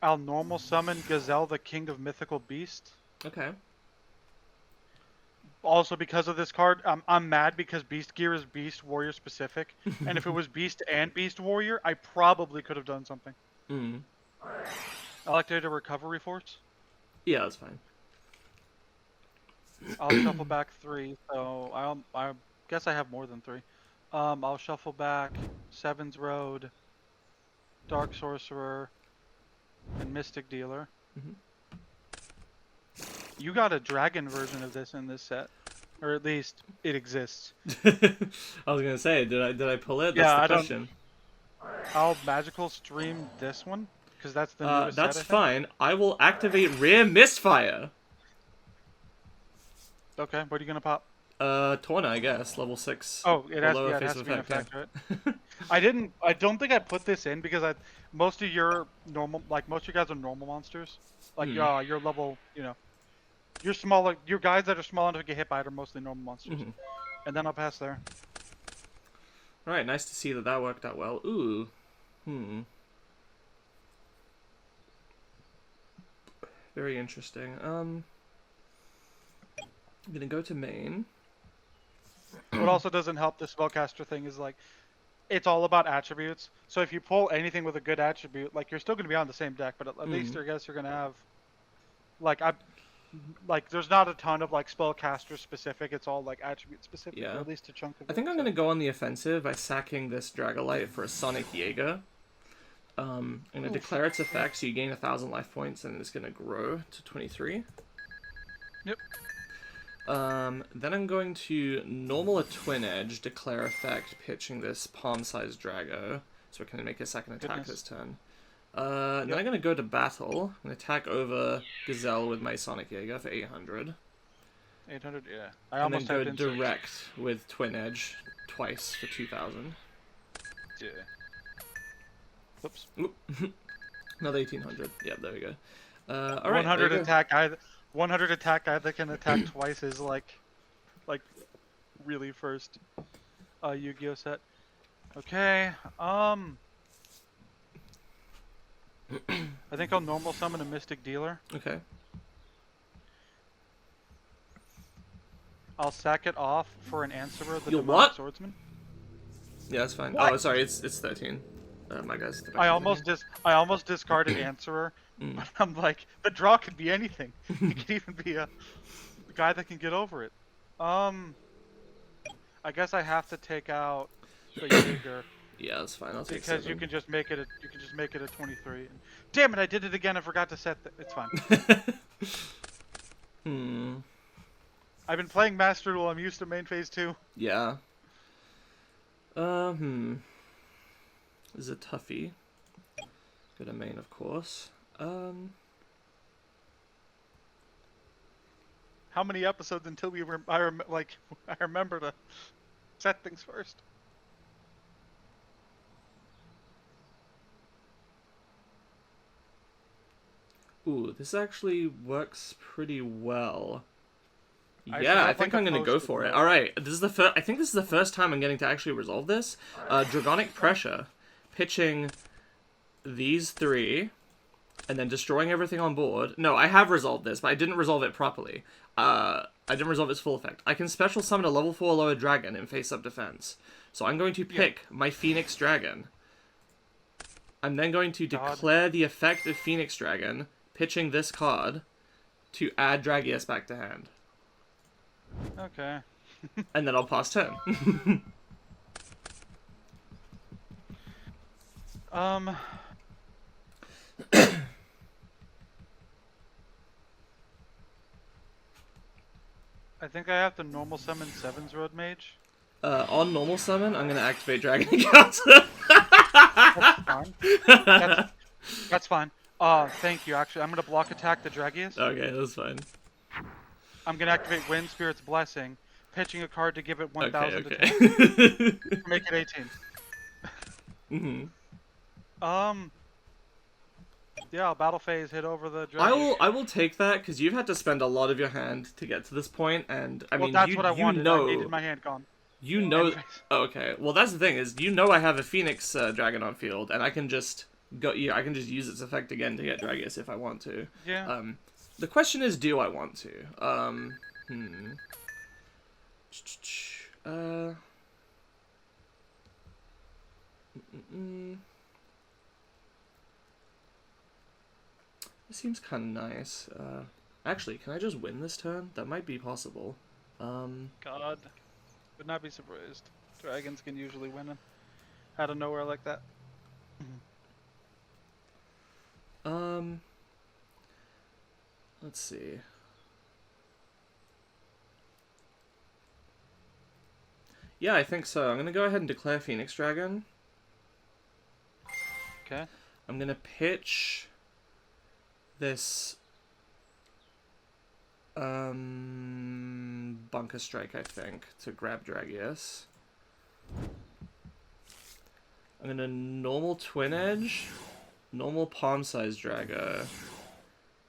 I'll normal summon Gazelle, the King of Mythical Beast. Okay. Also, because of this card, I'm mad because Beast Gear is Beast Warrior specific, and if it was Beast and Beast Warrior, I probably could have done something. I'll activate a Recovery Force. Yeah, that's fine. I'll shuffle back 3, so I guess I have more than 3. I'll shuffle back 7's Road, Dark Sorcerer, and Mystic Dealer. You got a dragon version of this in this set, or at least it exists. I was gonna say, did I pull it? That's the question. I'll magical stream this one because that's the newest set, That's fine. I will activate Rare Misfire. Okay, what are you gonna pop? Torna, I guess, level 6. Oh, it has to be an effect, right? I don't think I put this in because most of your normal, most of you guys are normal monsters. Like, your level, you're smaller. Your guys that are small enough to get hit by it are mostly normal monsters. And then I'll pass there. Alright, nice to see that worked out well. Ooh. Very interesting. I'm gonna go to main. What also doesn't help the spellcaster thing is it's all about attributes. So if you pull anything with a good attribute, you're still gonna be on the same deck, but at least I guess you're gonna have there's not a ton of spellcaster specific. It's all attribute specific. Yeah. Or at least a chunk of it. I think I'm gonna go on the offensive by sacking this Dragonlight for a Sonic Jaeger. I'm gonna declare its effect, so you gain 1,000 life points, and it's gonna grow to 23. Yep. Then I'm going to normal a Twin Edge, declare effect, pitching this palm-sized Drago, so it can make a second attack this turn. Then I'm gonna go to battle and attack over Gazelle with my Sonic Jaeger for 800. 800, yeah. I And then almost go have to insert. direct with Twin Edge twice for 2000. Yeah. Whoops. Oop. Another 1800. Yeah, there we go. Alright, 100 there you go. attack guy. 100 attack guy that can attack twice is like really first Yu-Gi-Oh set. Okay. I think I'll normal summon a Mystic Dealer. Okay. I'll sack it off for an Answerer, the You Demonic what? Swordsman. Yeah, that's fine. What? Oh, sorry, it's 13. My guy's I almost discarded Answerer, but I'm like, the draw could be anything. It could even be a guy that can get over it. I guess I have to take out the Jaeger Yeah, that's fine. I'll take because 7. you can just make it a 23. Damn it! I did it again. I forgot to set. It's fine. I've been playing Master Duel. I'm used to main phase 2. Yeah. This is a toughie. Go to main, of course. How many episodes until I remember to set things first? Ooh, this actually works pretty well. I Yeah, I have, think like, I'm a gonna go post-it for it. note. All right, this is the first. I think this is the first time I'm getting to actually resolve this. Dragonic Pressure, pitching these 3, and then destroying everything on board. No, I have resolved this, but I didn't resolve it properly. I didn't resolve its full effect. I can special summon a level 4 lower dragon in face-up defense. So I'm going to pick my Phoenix Dragon. I'm then going to declare the effect of Phoenix Dragon, pitching this card to add Dragius back to hand. Okay. And then I'll pass turn. I think I have to normal summon Seven's Road Mage. On normal summon, I'm gonna activate Dragon Encounter. That's fine. That's fine. Thank you. Actually, I'm gonna block attack the Dragius. Okay, that's fine. I'm gonna activate Wind Spirit's Blessing, pitching a card to give it 1,000 Okay. to make it 18. Yeah, I'll battle phase, hit over the Dragius. I will take that because you've had to spend a lot of your hand to get to this point, and I mean, that's what I wanted. know, I needed my hand gone. You know. Okay, well that's the thing is, you know, I have a Phoenix Dragon on field, and I can just go. Yeah, I can just use its effect again to get Dragius if I want to. Yeah. The question is, do I want to? It seems kind of nice. Actually, can I just win this turn? That might be possible. God, would not be surprised. Dragons can usually win out of nowhere like that. Let's see. Yeah, I think so. I'm gonna go ahead and declare Phoenix Dragon. Okay. I'm gonna pitch this Bunker Strike, I think, to grab Dragius. I'm gonna normal Twin Edge, normal Palm Size Drago,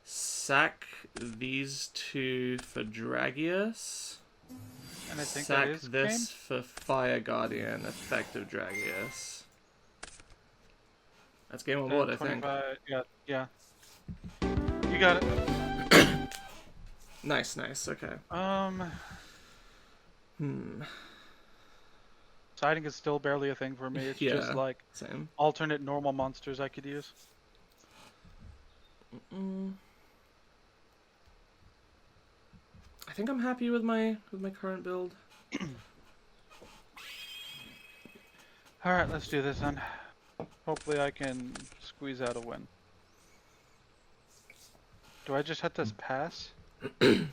sack these 2 for Dragius, And I think sack that is this game? for Fire Guardian, effective Dragius. That's game on board, I think. Yeah. You got it. Nice, okay. Siding is still barely a thing for me. It's just like same. alternate normal monsters I could use. I think I'm happy with my current build. All right, let's do this then. Hopefully I can squeeze out a win. Do I just hit this pass? I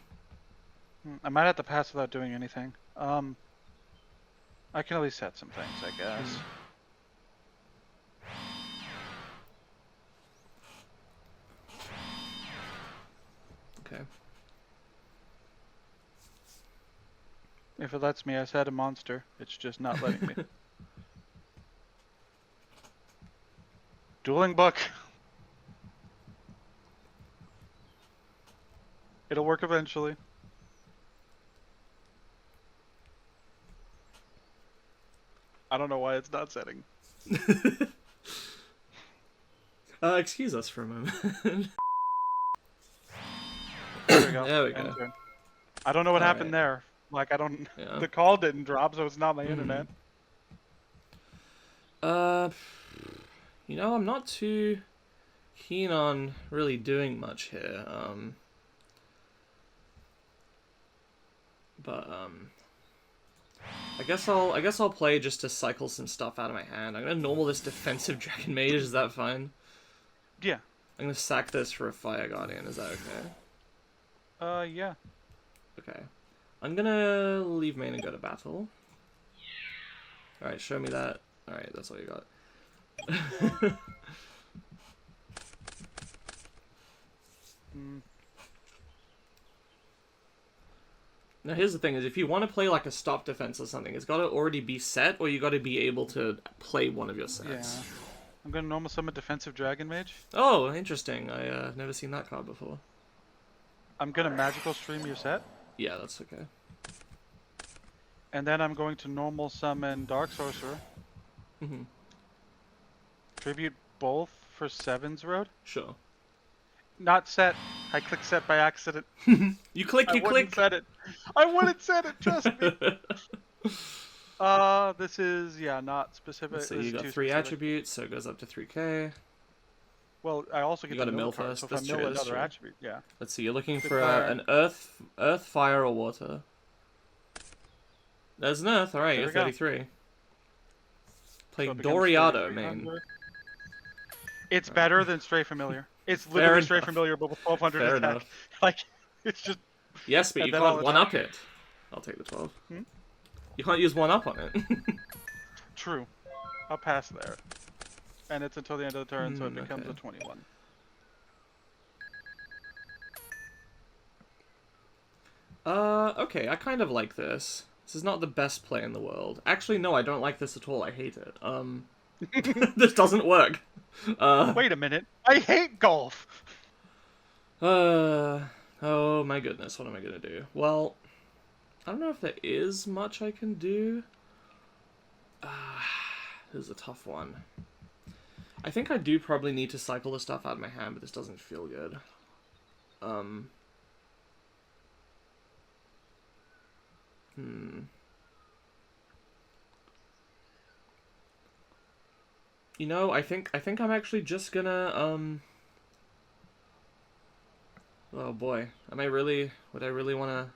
might have to pass without doing anything. I can at least set some things, I guess. Okay. If it lets me, I said a monster. It's just not letting me. Dueling book. It'll work eventually. I don't know why it's not setting. Excuse us for a moment. There we go. There we go. Enter. I don't know what happened there. Like, I don't... Yeah. The call didn't drop, so it's not my internet. You know, I'm not too keen on really doing much here. I guess I'll play just to cycle some stuff out of my hand. I'm gonna normal this defensive Dragon Mage. Is that fine? Yeah. I'm gonna sack this for a Fire Guardian. Is that okay? Yeah. Okay. I'm gonna leave main and go to battle. Alright, show me that. Alright, that's all you got. Now here's the thing, is if you want to play like a stop defense or something, it's got to already be set, or you got to be able to play one of your sets. Yeah. I'm gonna normal summon defensive Dragon Mage. Oh, interesting. I've never seen that card before. I'm gonna magical stream your set. Yeah, that's okay. And then I'm going to normal summon Dark Sorcerer. Mm-hmm. Tribute both for Sevens Road. Sure. Not set. I clicked set by accident. You click, you I wouldn't click. set it. I wouldn't set it, trust me. This is, yeah, not specific. So this you is got too 3 specific. attributes, so it goes up to 3k. Well, I also get You got the a mill card, first. so if That's I mill true, that's another true. attribute, yeah. Let's see, you're looking Good for fire. an earth, fire, or water. There's an earth, alright, There you're we go. 33. Play So it becomes Doriado, 3300. main. It's better than Stray Familiar. It's Fair literally Stray enough. Familiar, but with 1200 Fair attack. enough. Like, it's just... Yes, but And you then can't I'll one-up attack. it. I'll take the 12. Hmm? You can't use one-up on it. True. I'll pass there. And it's until the end of the turn, so it becomes okay. a 21. Okay, I kind of like this. This is not the best play in the world. Actually, no, I don't like this at all. I hate it. This doesn't work. Wait a minute. I hate golf! Oh my goodness, what am I gonna do? Well, I don't know if there is much I can do. This is a tough one. I think I do probably need to cycle the stuff out of my hand, but this doesn't feel good. You know, I think I'm actually just gonna, oh boy, would I really wanna...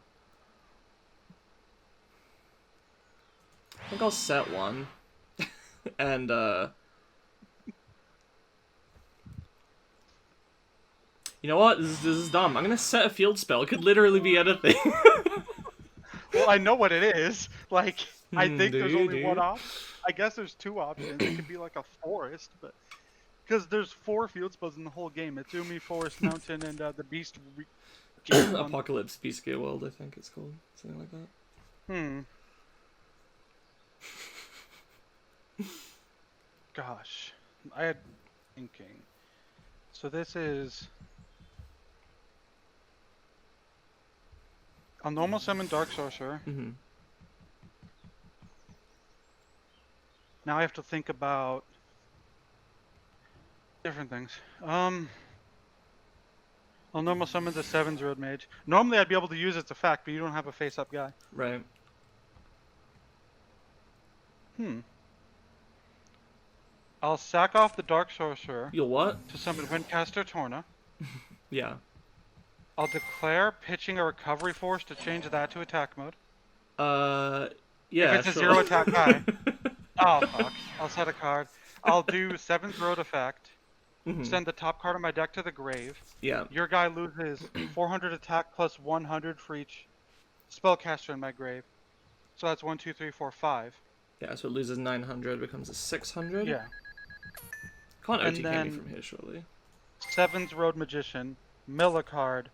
I think I'll set one, and, you know what, this is dumb. I'm gonna set a field spell, it could literally be anything. Well, I know what it is. Like, I think do there's you, only do one you? option. I guess there's 2 options. It could be like a forest, but... Because there's 4 field spells in the whole game. It's Umi, Forest, Mountain, and the Beast... Game one. Apocalypse Beast Gear World, I think it's called. Something like that. Gosh. I had thinking. So this is... I'll normal summon Dark Sorcerer. Mm-hmm. Now I have to think about... different things. I'll normal summon the Sevens Road Mage. Normally I'd be able to use its effect, but you don't have a face-up guy. Right. I'll sack off the Dark Sorcerer You'll what? to summon Windcaster Torna. Yeah. I'll declare pitching a Recovery Force to change that to attack mode. Yeah, If it's a sure. 0 attack guy. Oh, fuck. I'll set a card. I'll do 7th Road effect. Send the top card of my deck to the grave. Yeah. Your guy loses 400 attack plus 100 for each spellcaster in my grave. So that's 1, 2, 3, 4, 5. Yeah, so it loses 900, becomes a 600. Yeah. Can't And OTK me then- from here, surely. 7th Road Magician. Mill a card.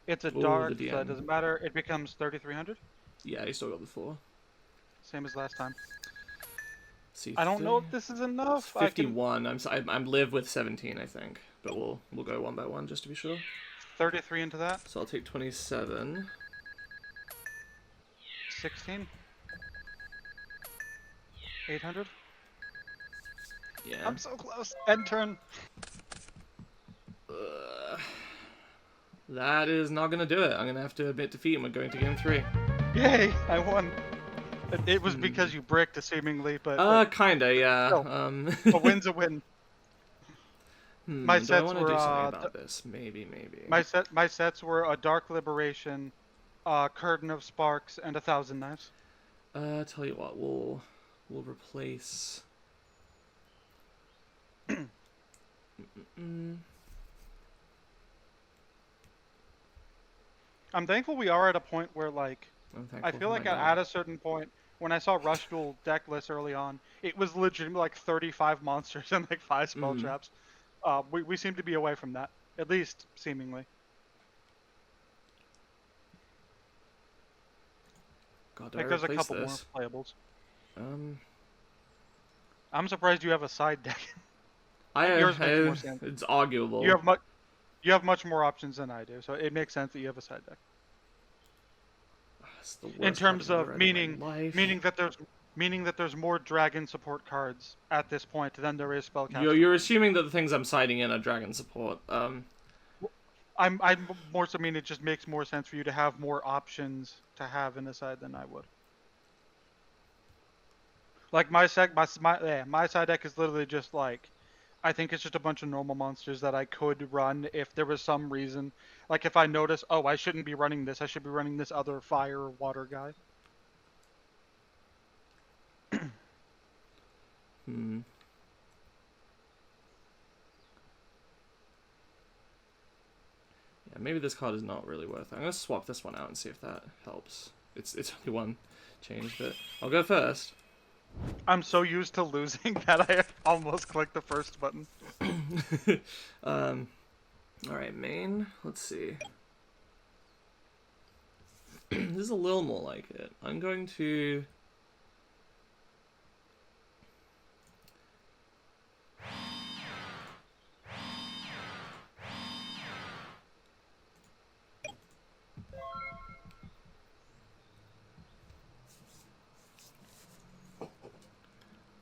It's a Oh, the dark, so it DM. doesn't matter. It becomes 3,300, Yeah, you still got the 4. same as last time. See, I don't know if this is it's enough. I can 51. I'm live with 17, I think, but we'll go one by one just to be sure. 33 into that. So I'll take 27. 16. 800. Yeah. I'm so close. End turn. That is not gonna do it. I'm gonna have to admit defeat, and we're going to game 3. Yay! I won. It was because you bricked, seemingly, but Kinda, yeah. still, a win's a win. My Do I sets want to were do something about this? Maybe. my sets were a Dark Liberation, Curtain of Sparks, and 1,000 Knives. Tell you what, we'll replace. I'm thankful we are at a point where, like, I'm I thankful feel for like my at God. a certain point, when I saw Rush Duel deck lists early on, it was legitimately like 35 monsters and like 5 spell traps. We seem to be away from that, at least seemingly. God, do I Like, there's a replace couple more this? playables. I'm surprised you have a side deck. Yours makes more sense. It's arguable. You have much more options than I do, so it makes sense that you have a side deck. It's the In worst card terms I've ever of read in my life. meaning that there's more dragon support cards at this point than there is spellcaster You're ones. assuming that the things I'm siding in are dragon support. I'm more so mean it just makes more sense for you to have more options to have in the side than I would. Like my side deck is literally just like, I think it's just a bunch of normal monsters that I could run if there was some reason. Like if I notice, oh, I shouldn't be running this, I should be running this other fire or water guy. Yeah, maybe this card is not really worth it. I'm gonna swap this one out and see if that helps. It's only one change, but I'll go first. I'm so used to losing that I almost clicked the first button. Alright, main. Let's see. This is a little more like it. I'm going to...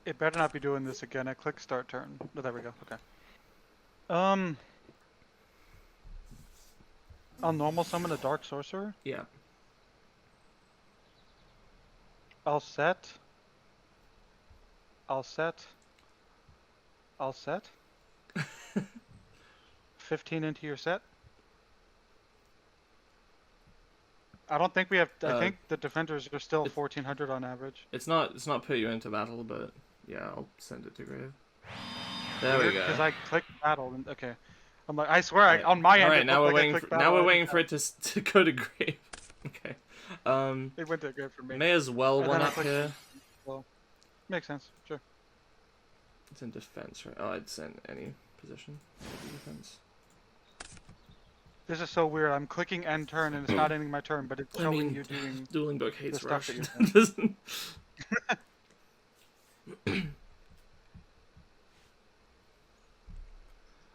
It better not be doing this again. I click start turn. Oh, there we go. Okay. I'll normal summon a dark sorcerer. Yeah. I'll set. I'll set. I'll set. 15 into your set. I don't think we have. I think the defenders are still 1,400 on average. It's not put you into battle, but yeah, I'll send it to grave. There we go. Because I clicked battle and okay. I'm like, I swear, on my end, Alright, it now looked we're like I waiting clicked for, battle. now we're waiting for it to go to grave. Okay. It went to grave for me. May as well And one then I up clicked- here. Well, makes sense. Sure. It's in defense, right? Oh, I'd send any position. Defense. This is so weird. I'm clicking end turn and it's not ending my turn, but it's showing you doing Dueling Book hates the stuff rush. that you're doing.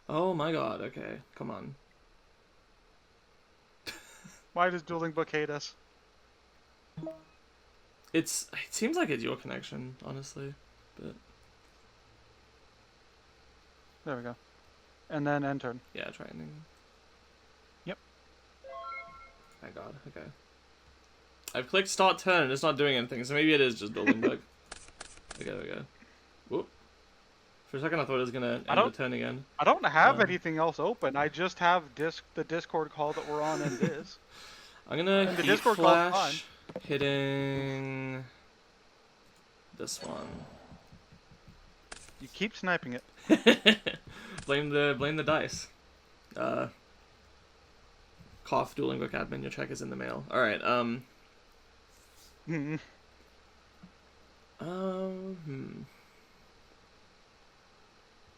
Oh my god, okay. Come on. Why does Dueling Book hate us? It seems like it's your connection, honestly. But There we go. And then end turn. yeah, try ending. Yep. Thank god, okay. I've clicked start turn and it's not doing anything, so maybe it is just Dueling Book. Okay, there we go. Whoop. For a second I thought it was gonna end the turn again. I don't have anything else open. I just have the Discord call that we're on and this. I'm gonna the heat Discord call's flash, hitting this one. You keep sniping it. blame the dice. Cough, Dueling Book admin, your check is in the mail. Alright,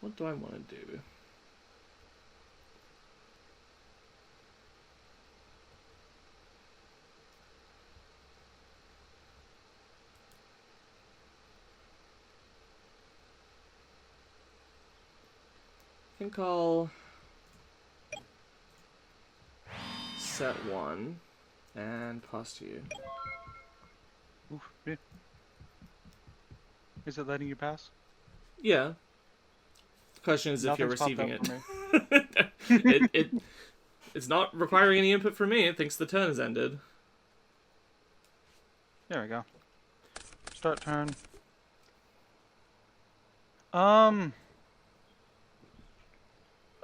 what do I want to do? think I'll set one and pass to you. Oof, yeah. Is it letting you pass? Yeah. The question is if you're Nothing's popped receiving up it. for me. It's not requiring any input from me. It thinks the turn has ended. There we go. Start turn.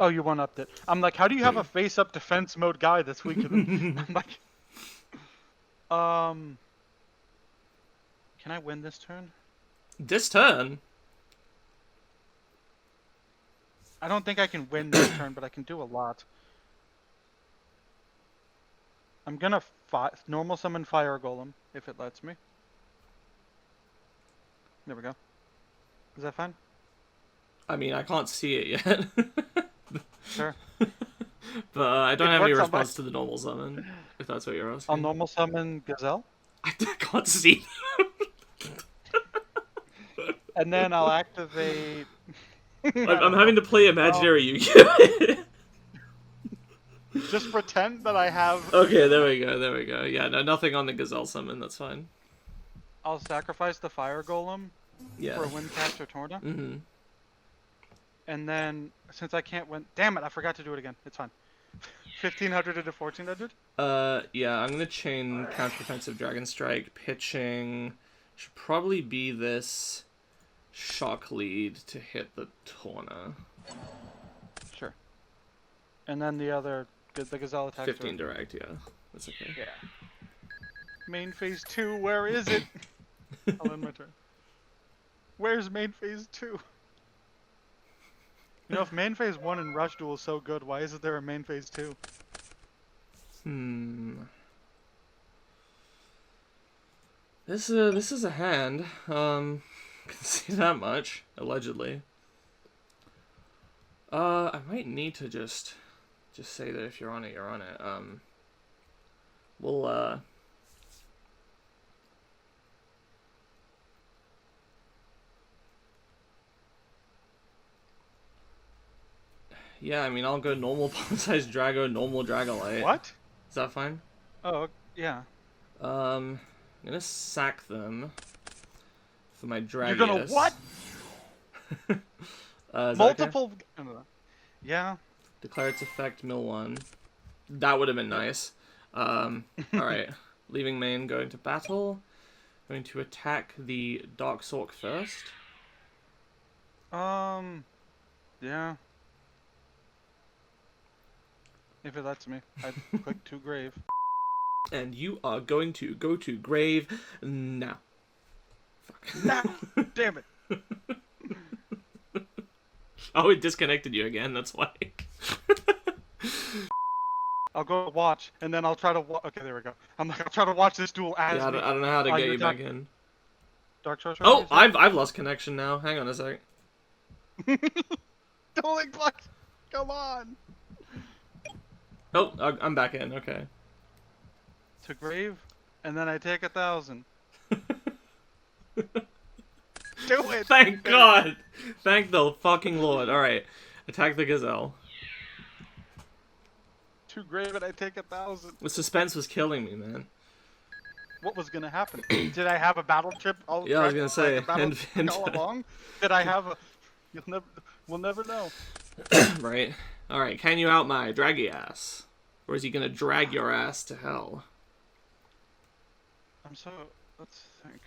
Oh, you one-upped it. I'm like, how do you have a face-up defense mode guy that's weaker than... I'm like... Can I win this turn? This turn? I don't think I can win this turn, but I can do a lot. I'm gonna normal summon Fire Golem, if it lets me. There we go. Is that fine? I mean, I can't see it yet. Sure. But I don't It have any works on response to the normal summon, if that's what you're asking. I'll normal summon Gazelle, I can't see. and then I'll activate... I'm having to play imaginary Yu-Gi-Oh! Just pretend that I have... Okay, there we go, there we go. Yeah, no, nothing on the Gazelle summon, that's fine. I'll sacrifice the Fire Golem Yeah. for a Wind Catcher Torna. Mm-hmm. And then, since I can't win... Damn it, I forgot to do it again. It's fine. 1,500 into 1,400? Yeah, I'm gonna chain counter-offensive Dragon Strike. Pitching should probably be this Shock Lead to hit the Torna. Sure. And then the other... The Gazelle attack. 15 direct, yeah. That's okay. Yeah. Main phase 2, where is it? I'll end my turn. Where's main phase 2? You know, if main phase 1 in Rush Duel is so good, why isn't there a main phase 2? This is a hand. Can see that much, allegedly. I might need to just say that if you're on it, you're on it. We'll yeah, I mean, I'll go normal palm-sized Drago, normal Dragolite. What? Is that fine? Oh, yeah. I'm gonna sack them for my Dragius. You're gonna what? Multiple... Okay? Yeah. Declare its effect, mill 1. That would have been nice. Alright. Leaving main, going to battle. Going to attack the Dark Sork first. Yeah. If it lets me. I click to grave. And you are going to go to grave now. Fuck. Now! Damn it! Oh, it disconnected you again, that's why. I'll go watch, and then I'll try to okay, there we go. I'm like, I'll try to watch this duel as Yeah, I don't know how to get you back in. Dark Sorcerer? Oh, I've lost connection now. Hang on a sec. Dueling Block! Come on! Oh, I'm back in, okay. To grave, and then I take 1,000. Do it! Thank God! Thank the fucking Lord. Alright, attack the Gazelle. To grave and I take 1,000. The suspense was killing me, man. What was gonna happen? Did I have a battle chip all Yeah, I was gonna say, all along? Did I have a... We'll never know. Right. Alright, can you out my draggy ass? Or is he gonna drag your ass to hell? Let's think.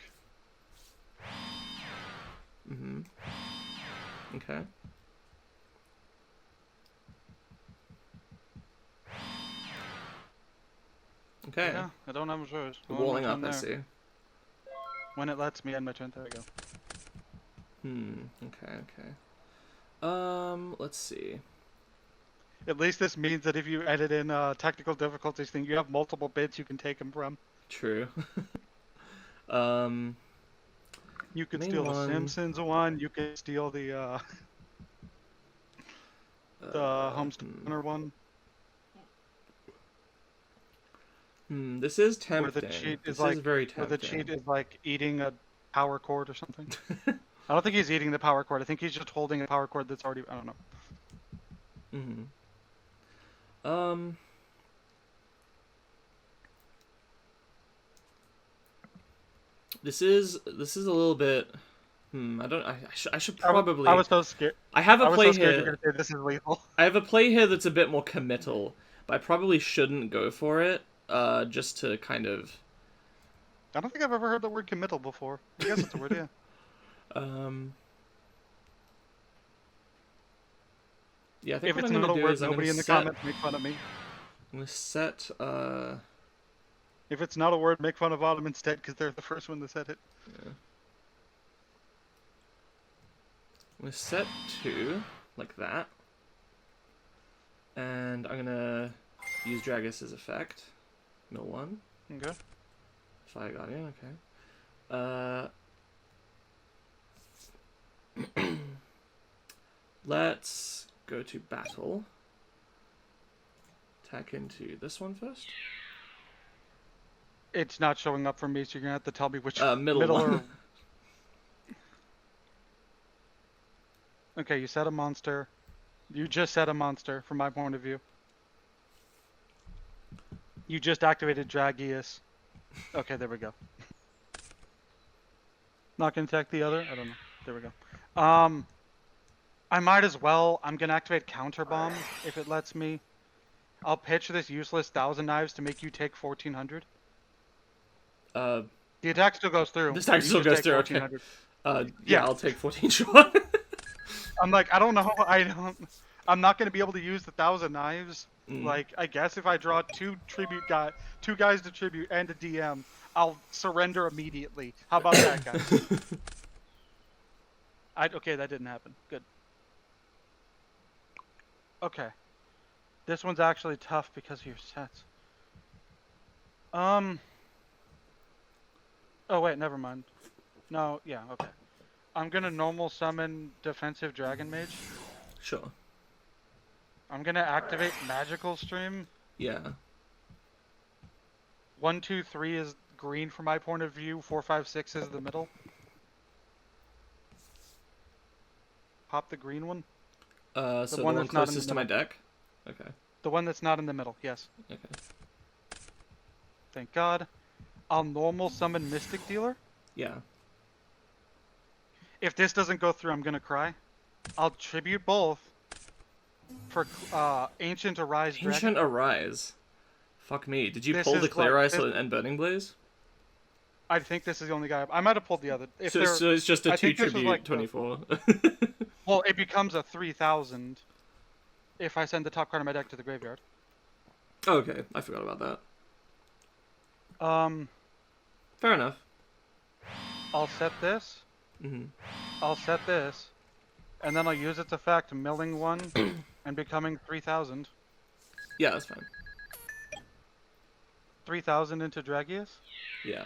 Okay. Okay. Yeah, I don't have a choice. Walling up, I see. When it lets me end my turn, there we go. Okay. Let's see. At least this means that if you edit in technical difficulties thing, you have multiple bits you can take them from. True. You could steal the Simpsons one, you could steal the Homesteader one. This is tempting. Where the cheat is this is very tempting. Where the cheat is like eating a power cord or something. I don't think he's eating the power cord. I think he's just holding a power cord that's already... I don't know. Mm-hmm. Um. This is a little bit. I don't. I should I probably. was so scared. I have a I was so play scared you're here. gonna say this is lethal. I have a play here that's a bit more committal, but I probably shouldn't go for it. Just to kind of. I don't think I've ever heard the word committal before. I guess it's a word, yeah. Um. Yeah, I think If what it's I'm gonna not a do word, is I'm gonna nobody in the set. comments make fun of me. I'm gonna set. If it's not a word, make fun of Autumn instead, because they're the first one that said it. Yeah. I'm gonna set 2 like that, and I'm gonna use Dragus's effect. Mill 1. Okay. Fire Guardian. Okay. Let's go to battle. Attack into this one first. It's not showing up for me, so you're gonna have to tell me which Middle one. or... Okay, you set a monster. You just set a monster, from my point of view. You just activated Dragius. Okay, there we go. Not gonna attack the other? I don't know. There we go. I might as well. I'm gonna activate Counter Bomb, if it lets me. I'll pitch this useless 1,000 Knives to make you take 1,400. The attack still goes through. attack still goes through. Okay. Yeah, Yeah. I'll take 14 shot. I'm like, I don't know. I'm not gonna be able to use the 1,000 Knives. Like, I guess if I draw 2 guys to tribute and a DM, I'll surrender immediately. How about that, guys? Okay, that didn't happen. Good. Okay. This one's actually tough because of your sets. Oh wait, never mind. No, yeah, okay. I'm gonna normal summon defensive dragon mage. Sure. I'm gonna activate magical stream. Yeah. 1, 2, 3 is green from my point of view. 4, 5, 6 is the middle. Pop the green one. So the one closest to my deck? Okay. The one that's not in the middle, yes. Okay. Thank God. I'll normal summon Mystic Dealer. Yeah. If this doesn't go through, I'm gonna cry. I'll tribute both for Ancient Arise Dragon. Ancient Arise? Fuck me. Did you pull the Clear Ice and Burning Blaze? I think this is the only guy. I might have pulled the other. So it's just a 2 tribute like 24. Well, it becomes a 3,000 if I send the top card of my deck to the graveyard. Okay, I forgot about that. Fair enough. I'll set this. I'll set this, and then I'll use its effect, milling 1 and becoming 3,000. Yeah, that's fine. 3,000 into Dragius? Yeah.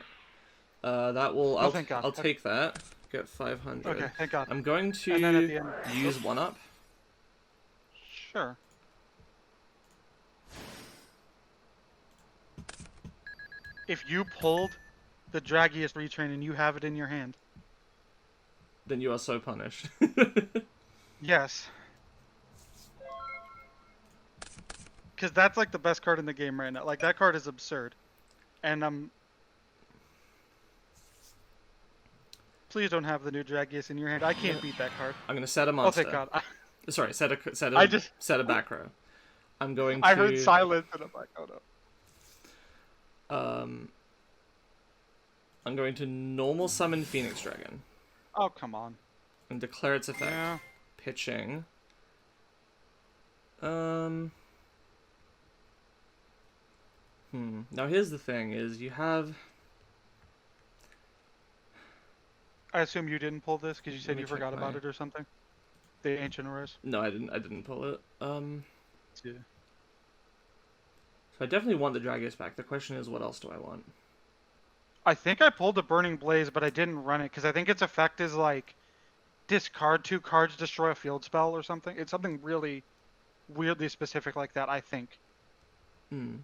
That will. Oh, thank God. I'll take that. Get 500. Okay, thank God. I'm going to and then at the end, use 1-up. Sure. If you pulled the Dragius retrain and you have it in your hand. Then you are so punished. Yes. Because that's like the best card in the game right now. Like, that card is absurd. And please don't have the new Dragius in your hand. I can't beat that card. I'm gonna set a monster. Oh, thank God. Sorry, set a back row. I'm going to... I heard silence and I'm like, oh no. I'm going to normal summon Phoenix Dragon. Oh, come on. And declare its effect. Yeah. Pitching. Now here's the thing, is you have... I assume you didn't pull this because you said you forgot about it or something? The Ancient Arise? No, I didn't pull it. Yeah. So I definitely want the Dragius back. The question is, what else do I want? I think I pulled the Burning Blaze, but I didn't run it because I think its effect is like discard 2 cards, destroy a field spell or something. It's something really weirdly specific like that, I think. And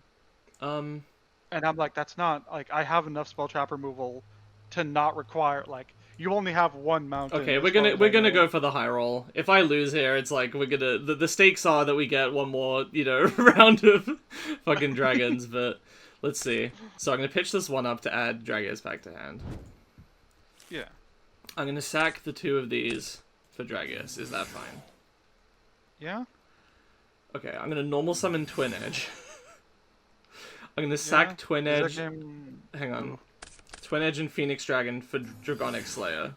I'm like, that's not, like, I have enough spell trap removal to not require, like, You only have one mountain. Okay, as we're far gonna as we're I gonna know. go for the high roll. If I lose here, it's like we're gonna the stakes are that we get one more, round of fucking dragons, but let's see. So I'm gonna pitch this one up to add Dragius back to hand. Yeah. I'm gonna sack the 2 of these for Dragius. Is that fine? Yeah. Okay, I'm gonna normal summon Twin Edge. I'm gonna sack Twin Is Edge. that game... Hang on. Ooh. Twin Edge and Phoenix Dragon for Dragonic Slayer.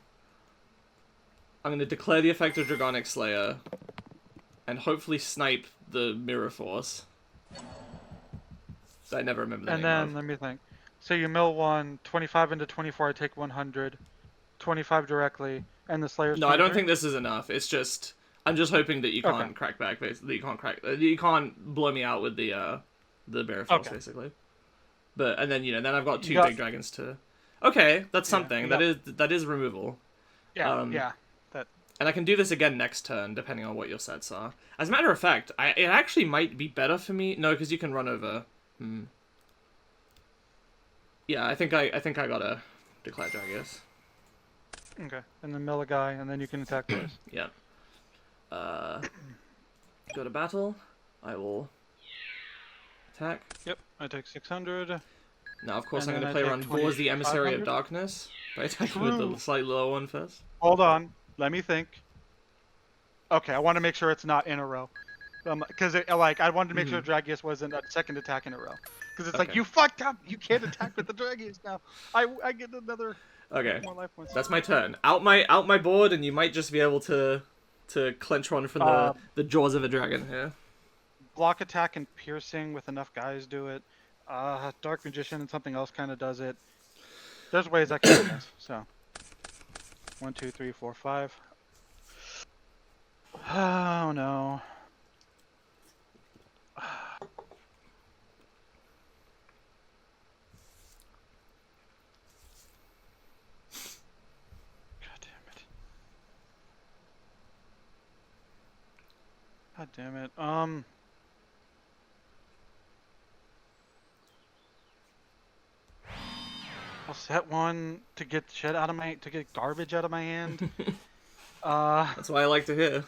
I'm gonna declare the effect of Dragonic Slayer, and hopefully snipe the Mirror Force. I never remember the And name then, of. let me think. So you mill 25 into 24, I take 100. 25 directly, and the Slayer's No, I don't 23? think this is enough. It's just I'm just hoping that you Okay. can't crack back. Basically, you can't blow me out with the Mirror Force, Okay. basically. But and then then I've got 2 got- big dragons to. Okay, that's Yeah, something. you That is removal. Yeah, yeah. That. And I can do this again next turn, depending on what your sets are. As a matter of fact, it actually might be better for me. No, because you can run over. Yeah, I think I gotta declare Dragius. Okay. And then mill a guy, and then you can attack twice. Yeah. Go to battle. I will attack. Yep, I take 600. Now, of course, And I'm going then to I play take around Vors the Emissary of 2500. Darkness by attacking with the True. slightly lower one first. Hold on. Let me think. Okay, I want to make sure it's not in a row. Because I wanted to make sure Dragius wasn't a second attack in a row. Because it's like, Okay. you fucked up! You can't attack with the Dragius now. I get another Okay, more life points. that's my turn. Out my board, and you might just be able to clench one from the jaws of a dragon here. Block attack and piercing with enough guys do it. Dark Magician and something else kind of does it. There's ways I can do this. So 1, 2, 3, 4, 5. Oh no. God damn it. God damn it. I'll set one to get garbage out of my hand. That's what I like to hear.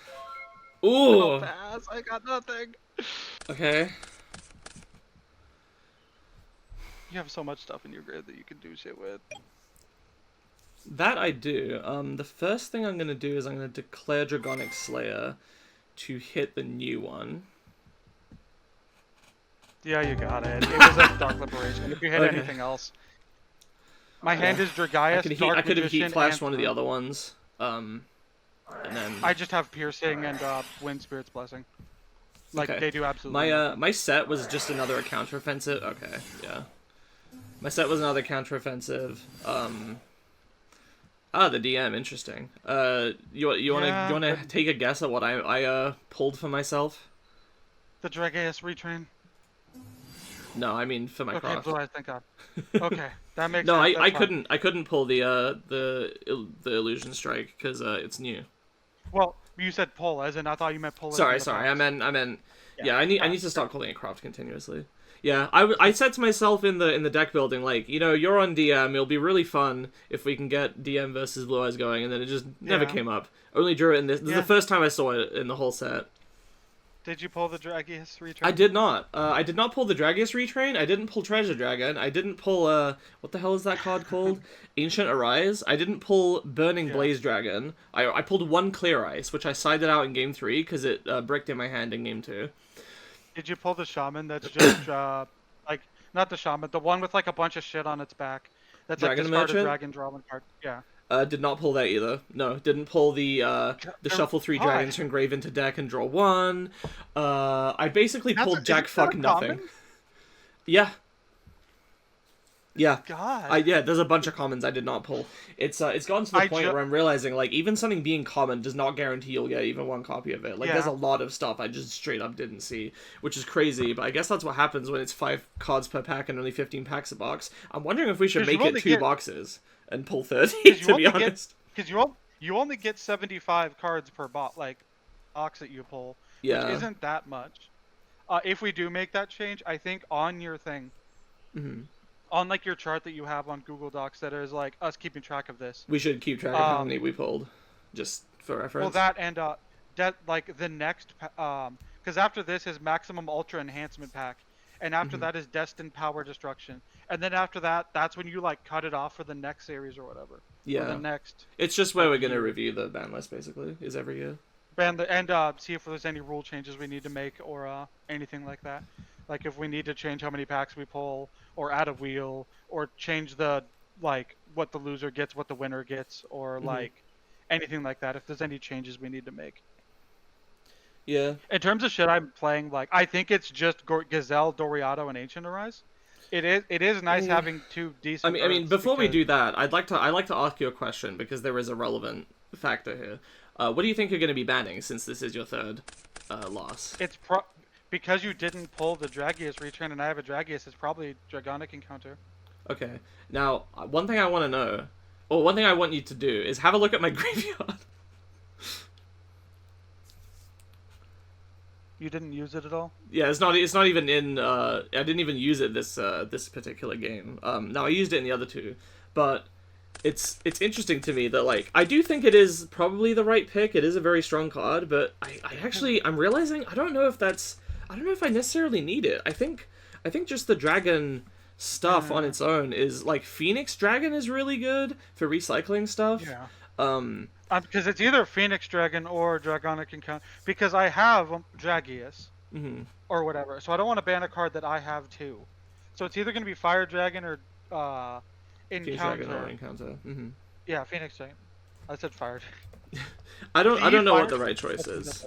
I'll Ooh. pass. I got nothing. Okay. You have so much stuff in your grid that you can do shit with. That I do. The first thing I'm gonna do is I'm gonna declare Dragonic Slayer to hit the new one. Yeah, you got it. It was a Dark Liberation. If you hit Okay. anything else. My hand is Dragius, I could have heat Magician, flashed and one of the other ones. And then I just have Piercing and Wind Spirit's Blessing. Like, okay. they do absolutely nothing. My set was just another counteroffensive. Okay, yeah. My set was another counteroffensive. The DM, interesting. You wanna take a guess at what I pulled for myself? The Dragius retrain. No, I mean for my Okay, craft. Blue Eyes, thank God. Okay, that makes No, sense. I that's fine. couldn't pull the illusion strike because it's new. Well, you said pull, as in I thought you meant pull. Sorry, as in the sorry. box. I meant. Yeah, I need to start calling it craft continuously. Yeah, I said to myself in the deck building, like, you're on DM. It'll be really fun if we can get DM versus Blue Eyes going, and then it just never Yeah. came up. Only drew it in this. This is Yeah. the first time I saw it in the whole set. Did you pull the Dragius retrain? I did not. I did not pull the Dragius retrain. I didn't pull Treasure Dragon. I didn't pull what the hell is that card called? Ancient Arise. I didn't pull Burning Blaze Dragon. I pulled one Clear Ice, which I sided out in game 3 because it bricked in my hand in game 2. Did you pull the Shaman that's just, not the Shaman, the one with, like, a bunch of shit on its back? That's, Dragon like, discard a Merchant? dragon, draw one card. Yeah. Did not pull that either. No, didn't pull the shuffle 3 dragons from grave into deck and draw 1. I basically pulled jack fuck nothing. Yeah. Yeah. God. Yeah, there's a bunch of commons I did not pull. It's gotten to the point where I'm realizing, like, even something being common does not guarantee you'll get even one copy of it. Like, there's a lot of stuff I just straight up didn't see, which is crazy, but I guess that's what happens when it's 5 cards per pack and only 15 packs a box. I'm wondering if we should make it 2 boxes and pull 30, to be honest. Because you only get 75 cards per box that you pull, which isn't that much. If we do make that change, I think on your thing, on like your chart that you have on Google Docs that is like us keeping track of this. We should keep track of how many we pulled, just for Well, reference. that and like the next because after this is maximum ultra enhancement pack, and after Hmm. that is destined power destruction, and then after that, that's when you like cut it off for the next series or whatever, or the Yeah, next it's just where like we're gonna year. review the ban list basically. Is every year. And see if there's any rule changes we need to make or anything like that. Like if we need to change how many packs we pull, or add a wheel, or change the like what the loser gets, what the winner gets, or Hmm. like anything like that. If there's any changes we need to make. Yeah. In terms of shit I'm playing, like I think it's just Gazelle, Doriado, and Ancient Arise. It is nice Mm. having two I decent mean, I mean, Earths before we because do that, I'd like to ask you a question because there is a relevant factor here. What do you think you're going to be banning since this is your third loss? it's because you didn't pull the Dragius return and I have a Dragius. It's probably Dragonic Encounter. Okay. Now, one thing I want to know, or one thing I want you to do, is have a look at my graveyard. You didn't use it at all. Yeah, it's not even in. I didn't even use it this particular game. Now I used it in the other two, but it's interesting to me that like I do think it is probably the right pick. It is a very strong card, but I'm realizing I don't know if I necessarily need it. I think just the dragon stuff on Uh, its own is like Phoenix Dragon is really good for recycling stuff. yeah. Um, Because it's either Phoenix Dragon or Dragonic Encounter. Because I have Dragius mhm. or whatever, so I don't want to ban a card that I have too. So it's either going to be Fire Dragon or Phoenix Dragon or Encounter. Encounter. Hmm. Yeah, Phoenix Dragon. I said Fire. I The don't know what Fire. the right choice is.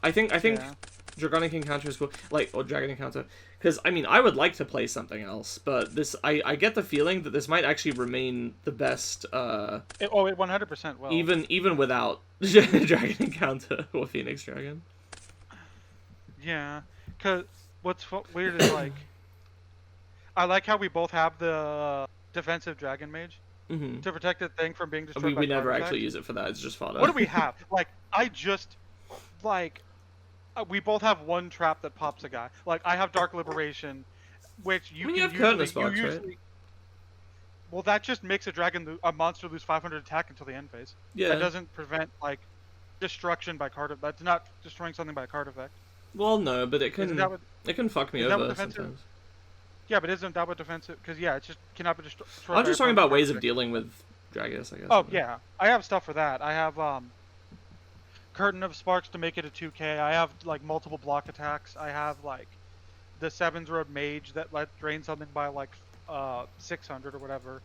I think Yeah. Dragonic Encounter is cool, like or Dragon Encounter, because I mean I would like to play something else, but I get the feeling that this might actually remain the best, It 100% will. even without Dragon Encounter or Phoenix Dragon. Yeah. Cause weird is like I like how we both have the defensive Dragon Mage Hmm. to protect the thing from being We destroyed by we card never actually attacks. use it for that. It's just What fodder. do we have? Like I just like we both have one trap that pops a guy. Like I have Dark Liberation, which I you mean, you can have Curtain you Sparks, right? usually. Well, that just makes a monster lose 500 attack until the end phase. That Yeah. doesn't prevent like destruction by card. That's not destroying something by card effect. Well, no, but Isn't that what? it can fuck me Is that what over defensive? sometimes. Yeah, but isn't that what defensive? Because yeah, it just cannot be I destroyed was by just talking opponent's about card ways of effect. dealing with Dragus, I guess. Oh yeah, I have stuff for that. I have Curtain of Sparks to make it a 2K. I have like multiple block attacks. I have like the Sevens Road Mage that let drain something by like 600 or whatever.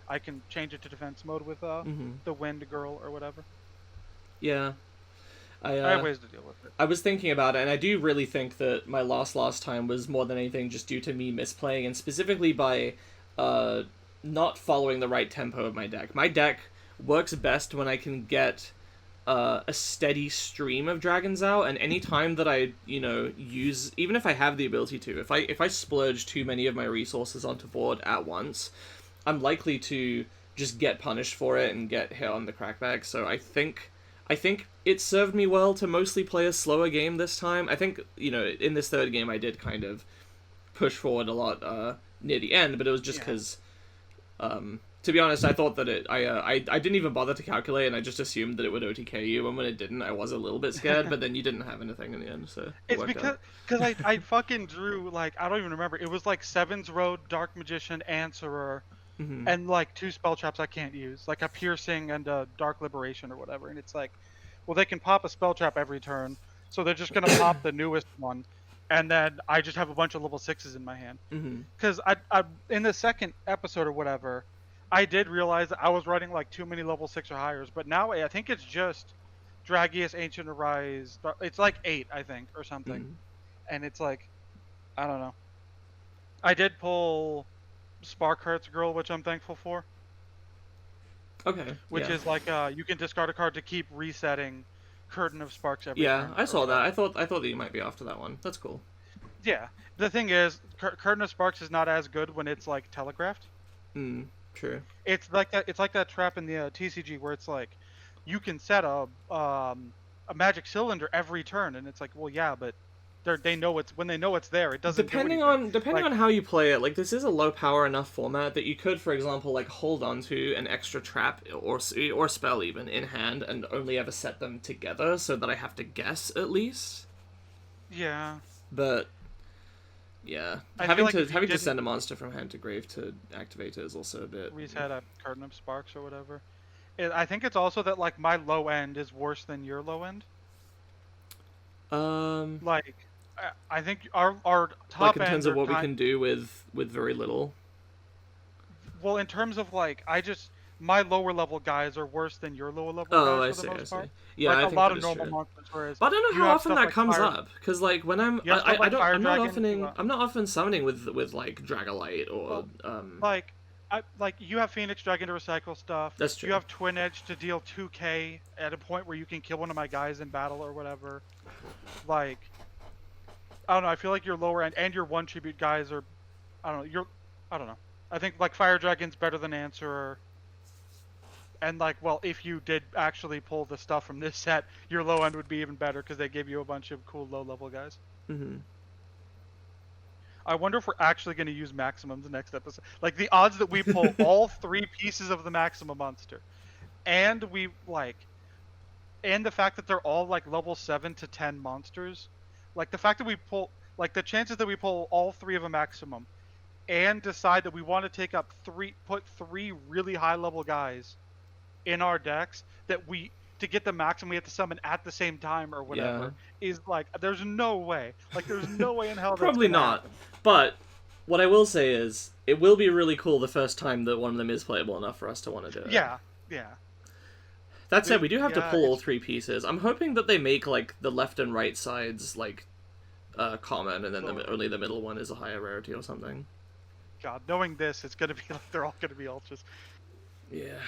I can change it to defense mode with Hmm. the Wind Girl or whatever. Yeah. I I have uh, ways to deal with it. I was thinking about it, and I do really think that my last time was more than anything just due to me misplaying, and specifically by uh, not following the right tempo of my deck. My deck works best when I can get a steady stream of dragons out, and any time that I use, even if I have the ability to, if I splurge too many of my resources onto board at once, I'm likely to just get punished for it and get hit on the crackback. So I think it served me well to mostly play a slower game this time. I think in this third game I did kind of push forward a lot near the end, but it was just Yeah. because, to be honest, I thought that I didn't even bother to calculate, and I just assumed that it would OTK you, and when it didn't, I was a little bit scared. But then you didn't have anything in the end, so it It's worked out. because I fucking drew like I don't even remember. It was like Sevens Road, Dark Magician, Answerer, Hmm. and like two spell traps I can't use, like a Piercing and a Dark Liberation or whatever. And it's like, well, they can pop a spell trap every turn, so they're just gonna pop the newest one, and then I just have a bunch of level sixes in my hand. Hmm. Because I in the second episode or whatever, I did realize that I was writing like too many level six or higher. But now I think it's just Dragius, Ancient Arise. It's like 8, I think, or something. Hmm. And it's like, I don't know. I did pull Sparkheart's Girl, which I'm thankful for. Okay. Which Yeah. is like you can discard a card to keep resetting Curtain of Sparks every Yeah, turn. I or saw that. whatever. I thought that you might be after that one. That's cool. Yeah. The thing is, Curtain of Sparks is not as good when it's like telegraphed. Hmm. True. It's like that. It's like that trap in the TCG where it's like, you can set a magic cylinder every turn, and it's like, well, yeah, but they know it's when they know it's there. It doesn't do Depending anything. on depending Like, on how you play it, like this is a low power enough format that you could, for example, like hold on to an extra trap or spell even in hand and only ever set them together, so that I have to guess at least. yeah, But yeah, I feel like if you having to didn't send a monster from hand to grave to activate it is also a bit. reset a curtain of sparks or whatever. I think it's also that like my low end is worse than your low end. Um, Like, I think our like top in terms ends of are what we kind. can do with very little. Well, in terms of like, my lower level guys are worse than your lower level Oh, guys I for the see, I most see. part. Yeah, Like I a think lot that of is normal true. monsters, whereas But I don't know you how have often stuff that like comes fire. up, because like when You have stuff I like don't fire I'm not dragon. often I'm not often summoning with like Dragonite or Well, like, like you have Phoenix Dragon to recycle stuff. That's You true. have Twin Edge to deal 2k at a point where you can kill one of my guys in battle or whatever. Like, I don't know. I feel like your lower end and your one tribute guys are, I don't know. I don't know. I think like Fire Dragon's better than Answerer. And like, well, if you did actually pull the stuff from this set, your low end would be even better because they give you a bunch of cool low level guys. Hmm. I wonder if we're actually going to use maximums next episode. Like the odds that we pull all three pieces of the maximum monster, and we like, and the fact that they're all like level 7 to 10 monsters, like the fact that we pull, like the chances that we pull all three of a maximum, and decide that we want to take up put three really high level guys in our decks that we to get the maximum we have to summon at the same time or Yeah. whatever is like there's no way. Like there's no way in hell that's Probably gonna not. happen. But what I will say is, it will be really cool the first time that one of them is playable enough for us to want to do it. Yeah, yeah. That said, we do have to Yeah, pull all it's three pieces. I'm hoping that they make like the left and right sides like common, and then only the middle one is a higher rarity or something. God. Knowing this, it's gonna be like they're all gonna be ultras. Yeah.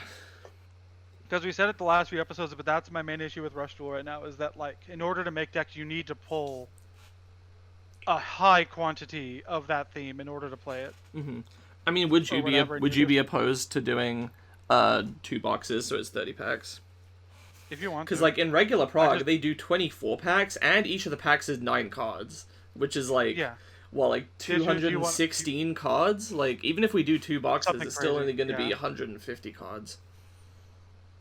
Because we said it the last few episodes, but that's my main issue with Rush Duel right now is that like in order to make decks, you need to pull a high quantity of that theme in order to play it. Hmm. I mean, would Or you whatever, and would you you be just opposed to doing 2 boxes so it's 30 packs? if you want Because to. like in regular Prog, just they do 24 packs, and each of the packs is 9 cards, which is like Yeah. well, like The issue is you want 216 cards. Like even if we do 2 boxes, something it's still crazy. only going to be Yeah. 150 cards.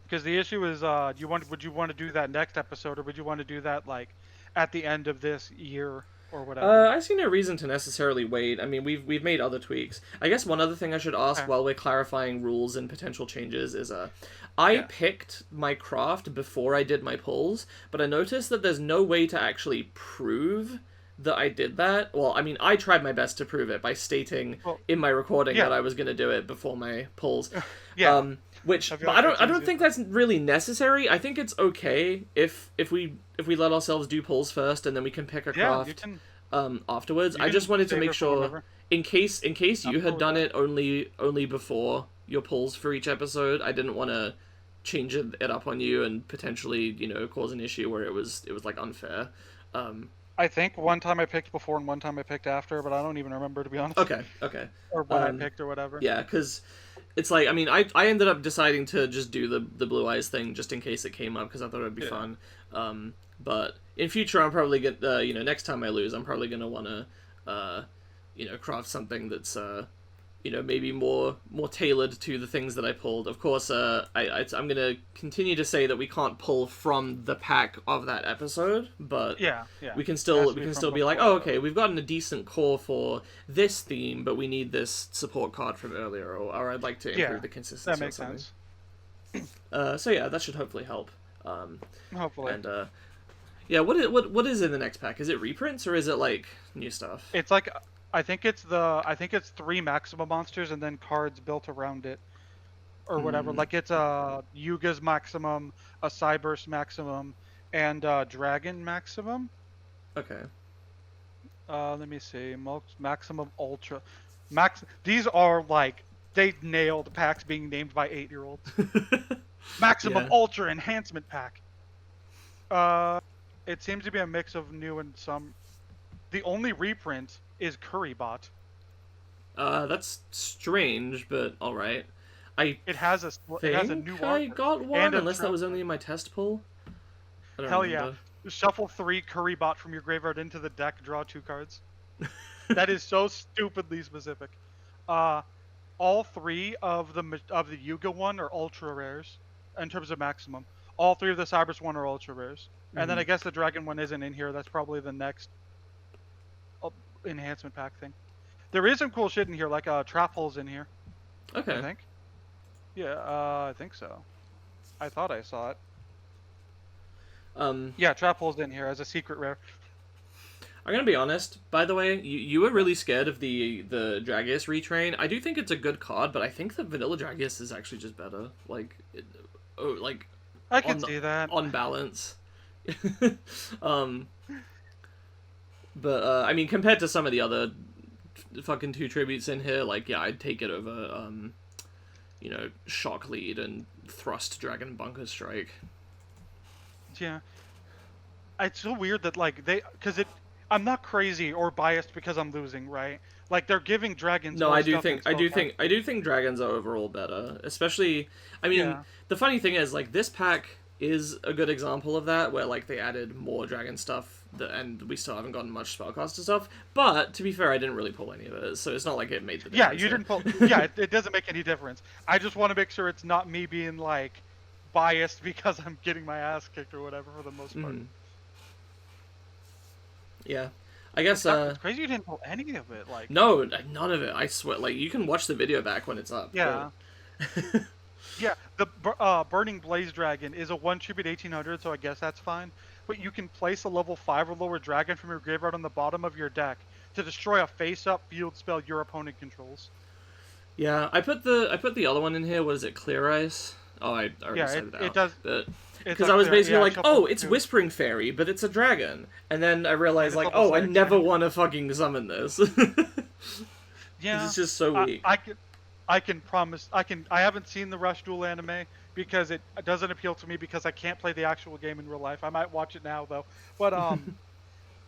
Because the issue is, would you want to do that next episode, or would you want to do that like at the end of this year or whatever? I see no reason to necessarily wait. I mean, we've made other tweaks. I guess one other thing I should ask Okay. while we're clarifying rules and potential changes is I Yeah. picked my craft before I did my pulls, but I noticed that there's no way to actually prove that I did that. Well, I mean, I tried my best to prove it by stating Well, in my recording yeah. that I was going to do it before my pulls. Yeah. Which I feel but like I that's don't easier. think that's really necessary. I think it's okay if we let ourselves do pulls first and then we can pick a Yeah, craft you can. afterwards. You I can just wanted to save make it for sure whenever. in case I'm you cool had with done that. it only before your pulls for each episode. I didn't want to change it up on you and potentially cause an issue where it was like unfair. I think one time I picked before and one time I picked after, but I don't even remember to be honest. Okay. Or when I picked or whatever. Yeah, because it's like, I mean, I ended up deciding to just do the Blue Eyes thing just in case it came up because I thought it would be Yeah. fun. But in future, I'm probably gonna, next time I lose, I'm probably gonna want to, craft something that's, maybe more tailored to the things that I pulled. Of course, I'm gonna continue to say that we can't pull from the pack of that episode, but Yeah. we can It has still to be from be like, before, oh, okay, we've gotten a decent core for this theme, but we need this support card from earlier, or I'd like to improve Yeah, the consistency. that makes or something. sense. So yeah, that should hopefully help. Hopefully. And yeah, what is in the next pack? Is it reprints or is it like new stuff? It's like I think it's 3 maximum monsters and then cards built around it. Or whatever. Like it's a Yuga's maximum, a Cyburst maximum, and a Dragon maximum. Okay. Let me see. Maximum Ultra. These are like they nailed packs being named by 8-year-olds. Maximum Yeah. Ultra Enhancement Pack. It seems to be a mix of new and some. The only reprint is Currybot. That's strange, but all right. I It has a think new I artwork got one, and a unless that was trap only in my test pull. I don't Hell remember. Shuffle 3 Curry Bot from your graveyard into the deck, draw 2 cards. That is so stupidly specific. Uh, all 3 of the Yuga one are ultra rares in terms of maximum. All 3 of the Cybers one are ultra rares. And then Hmm. I guess the Dragon one isn't in here. That's probably the next uh, enhancement pack thing. There is some cool shit in here, like trap holes in here, I Okay. think. Yeah, I think so. I thought I saw it. Um, Yeah, trap holes in here as a secret rare. I'm gonna be honest. By the way, you were Yeah. really scared of the Dragius retrain. I do think it's a good card, but I think the vanilla Dragius is actually just better. Like I can on see that. on balance. um, but I mean, compared to some of the other fucking two tributes in here, like yeah, I'd take it over. Shock lead and thrust dragon bunker strike. Yeah. It's so weird that like because I'm not crazy or biased because I'm losing, right? Like they're giving dragons No, more I do stuff than think I do think spellcasters. I do think dragons are overall better. Especially, I mean, Yeah. the funny thing is like this pack is a good example of that, where like they added more dragon stuff, and we still haven't gotten much spellcaster stuff. But to be fair, I didn't really pull any of it, so it's not like it made the Yeah, difference you here. didn't pull. Yeah, it doesn't make any difference. I just want to make sure it's not me being like biased because I'm getting my ass kicked or whatever for the most part. Mhm. Yeah, I guess. It's crazy you didn't pull any of it. Like, No, none of it. I swear. Like you can watch the video back when it's up, but. yeah, yeah. The Burning Blaze Dragon is a one tribute 1800, so I guess that's fine. But you can place a level 5 or lower dragon from your graveyard on the bottom of your deck to destroy a face-up field spell your opponent controls. Yeah, I put the other one in here. What is it? Clear Ice. Oh, I already Yeah, said it it out. does. But It's because I was unclear. basically Yeah, I like, shuffled oh, it's two, Whispering Fairy, but it's a dragon. And then I realized and it's like, level oh, I 6. never want to fucking summon this. Because Yeah, it's just so I, weak. I can, I can promise. I haven't seen the Rush Duel anime because it doesn't appeal to me because I can't play the actual game in real life. I might watch it now though, but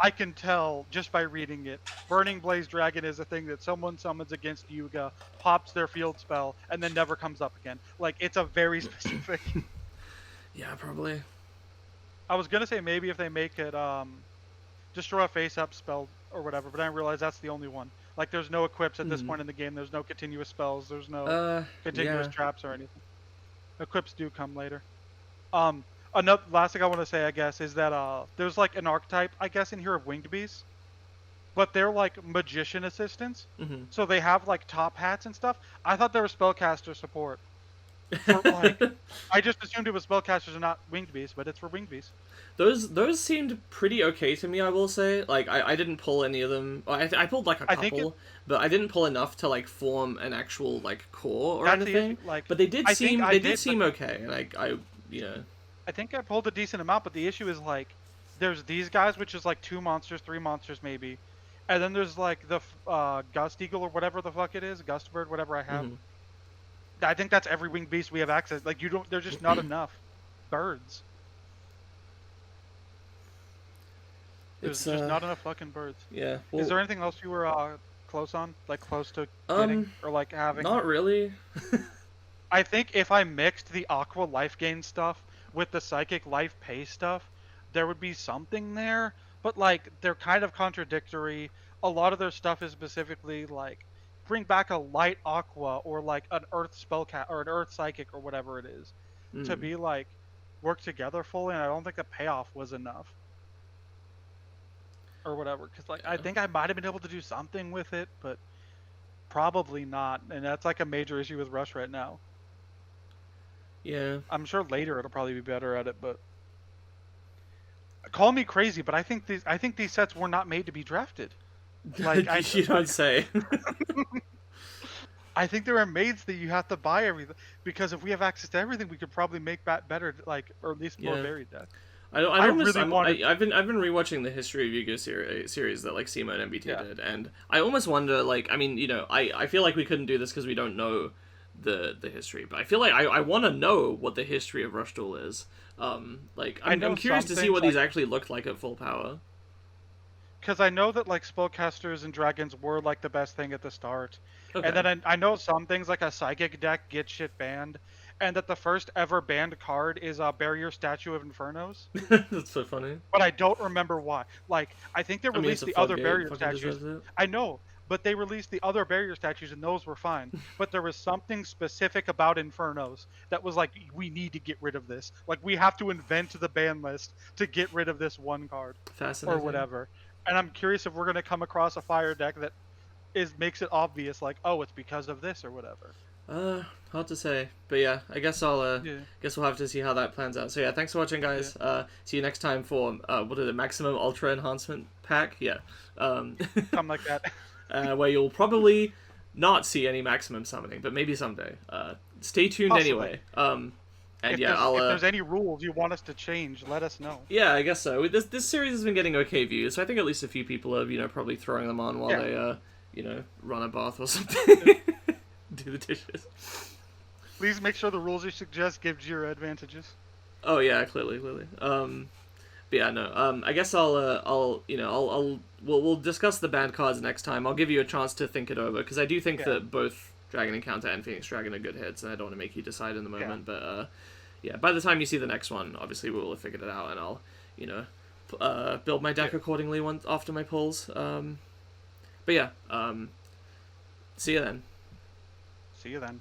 I can tell just by reading it. Burning Blaze Dragon is a thing that someone summons against Yuga, pops their field spell, and then never comes up again. Like it's a very specific. Yeah, probably. I was gonna say maybe if they make it destroy a face up spell or whatever, but I realize that's the only one. Like there's no equips at this Hmm. point in the game. There's no continuous spells. There's no continuous Yeah. traps or anything. Equips do come later. Um, Another last thing I want to say, I guess, is that there's like an archetype, I guess, in here of winged beasts, but they're like magician assistants, Hmm. so they have like top hats and stuff. I thought they were spellcaster support for like. I just assumed it was spellcasters and not winged beasts, but it's for winged beasts. Those seemed pretty okay to me. I will say, like I didn't pull any of them. I pulled like a I think couple, but I didn't pull enough to like form an actual like core or that's the issue. anything. Like, But they did I think seem I they did did, but seem okay, and I you know. I think I pulled a decent amount. But the issue is like, there's these guys, which is like 2 monsters, 3 monsters maybe, and then there's like the Gust Eagle or whatever the fuck it is, Gust Bird, whatever I have. Mhm. I think that's every winged beast we have access. Like you don't, there's just not enough birds. There's It's just not enough fucking birds. yeah. Is there Well, anything else you were close on, like close to getting um, or like having? not really. I think if I mixed the Aqua life gain stuff with the Psychic life pay stuff, there would be something there. But like they're kind of contradictory. A lot of their stuff is specifically like bring back a light Aqua or like an Earth spellcat or an Earth Psychic or whatever it is to Mm, be like work together fully. And I don't think the payoff was enough or whatever. Because like I yeah. think I might have been able to do something with it, but probably not. And that's like a major issue with Rush right now. Yeah. I'm sure later it'll probably be better at it, but call me crazy, but I think these sets were not made to be drafted. Like You don't say. I think there are made that you have to buy everything because if we have access to everything, we could probably make that better, like or at least more Yeah. varied decks. I I almost really wanted, I've been rewatching the History of Yu-Gi-Oh series that like SEMA and MBT yeah, did, and I almost wonder like I mean I feel like we couldn't do this because we don't know the history, but I feel like I want to know what the history of Rush Duel is. Like I I'm know curious some to see things what these like actually looked like at full power. because I know that like spellcasters and dragons were like the best thing at the start, and Okay. then I know some things like a psychic deck get shit banned, and that the first ever banned card is a Barrier Statue of Infernos. That's so funny. But I don't remember why. Like, I think they I mean, it's released a the other floodgate. barrier Fucking statues. deserves it. I know, but they released the other barrier statues, and those were fine. But there was something specific about Infernos that was like, we need to get rid of this. Like, we have to invent the ban list to get rid of this one card Fascinating. or whatever. And I'm curious if we're gonna come across a fire deck that makes it obvious, like, oh, it's because of this or whatever. Hard to say, but yeah, I guess Yeah. guess we'll have to see how that plans out. So yeah, thanks for watching, guys. See you next time for what is it, Maximum Ultra Enhancement Pack? Yeah, Something like that. where you'll probably not see any maximum summoning, but maybe someday. Stay tuned Possibly. anyway. And If yeah, if there's any rules you want us to change, let us know. yeah, I guess so. This series has been getting okay views, so I think at least a few people are probably throwing them on while Yeah. they run a bath or something, do the dishes. Please make sure the rules you suggest give Jira advantages. Oh yeah, clearly. But yeah, no. I guess we'll discuss the banned cards next time. I'll give you a chance to think it over because I do think that both Dragon Encounter and Phoenix Dragon are good hits, and I don't want to make you decide in the moment. But yeah, by the time you see the next one, obviously we will have figured it out, and I'll build my deck accordingly once after my pulls. But yeah, see you then. See you then.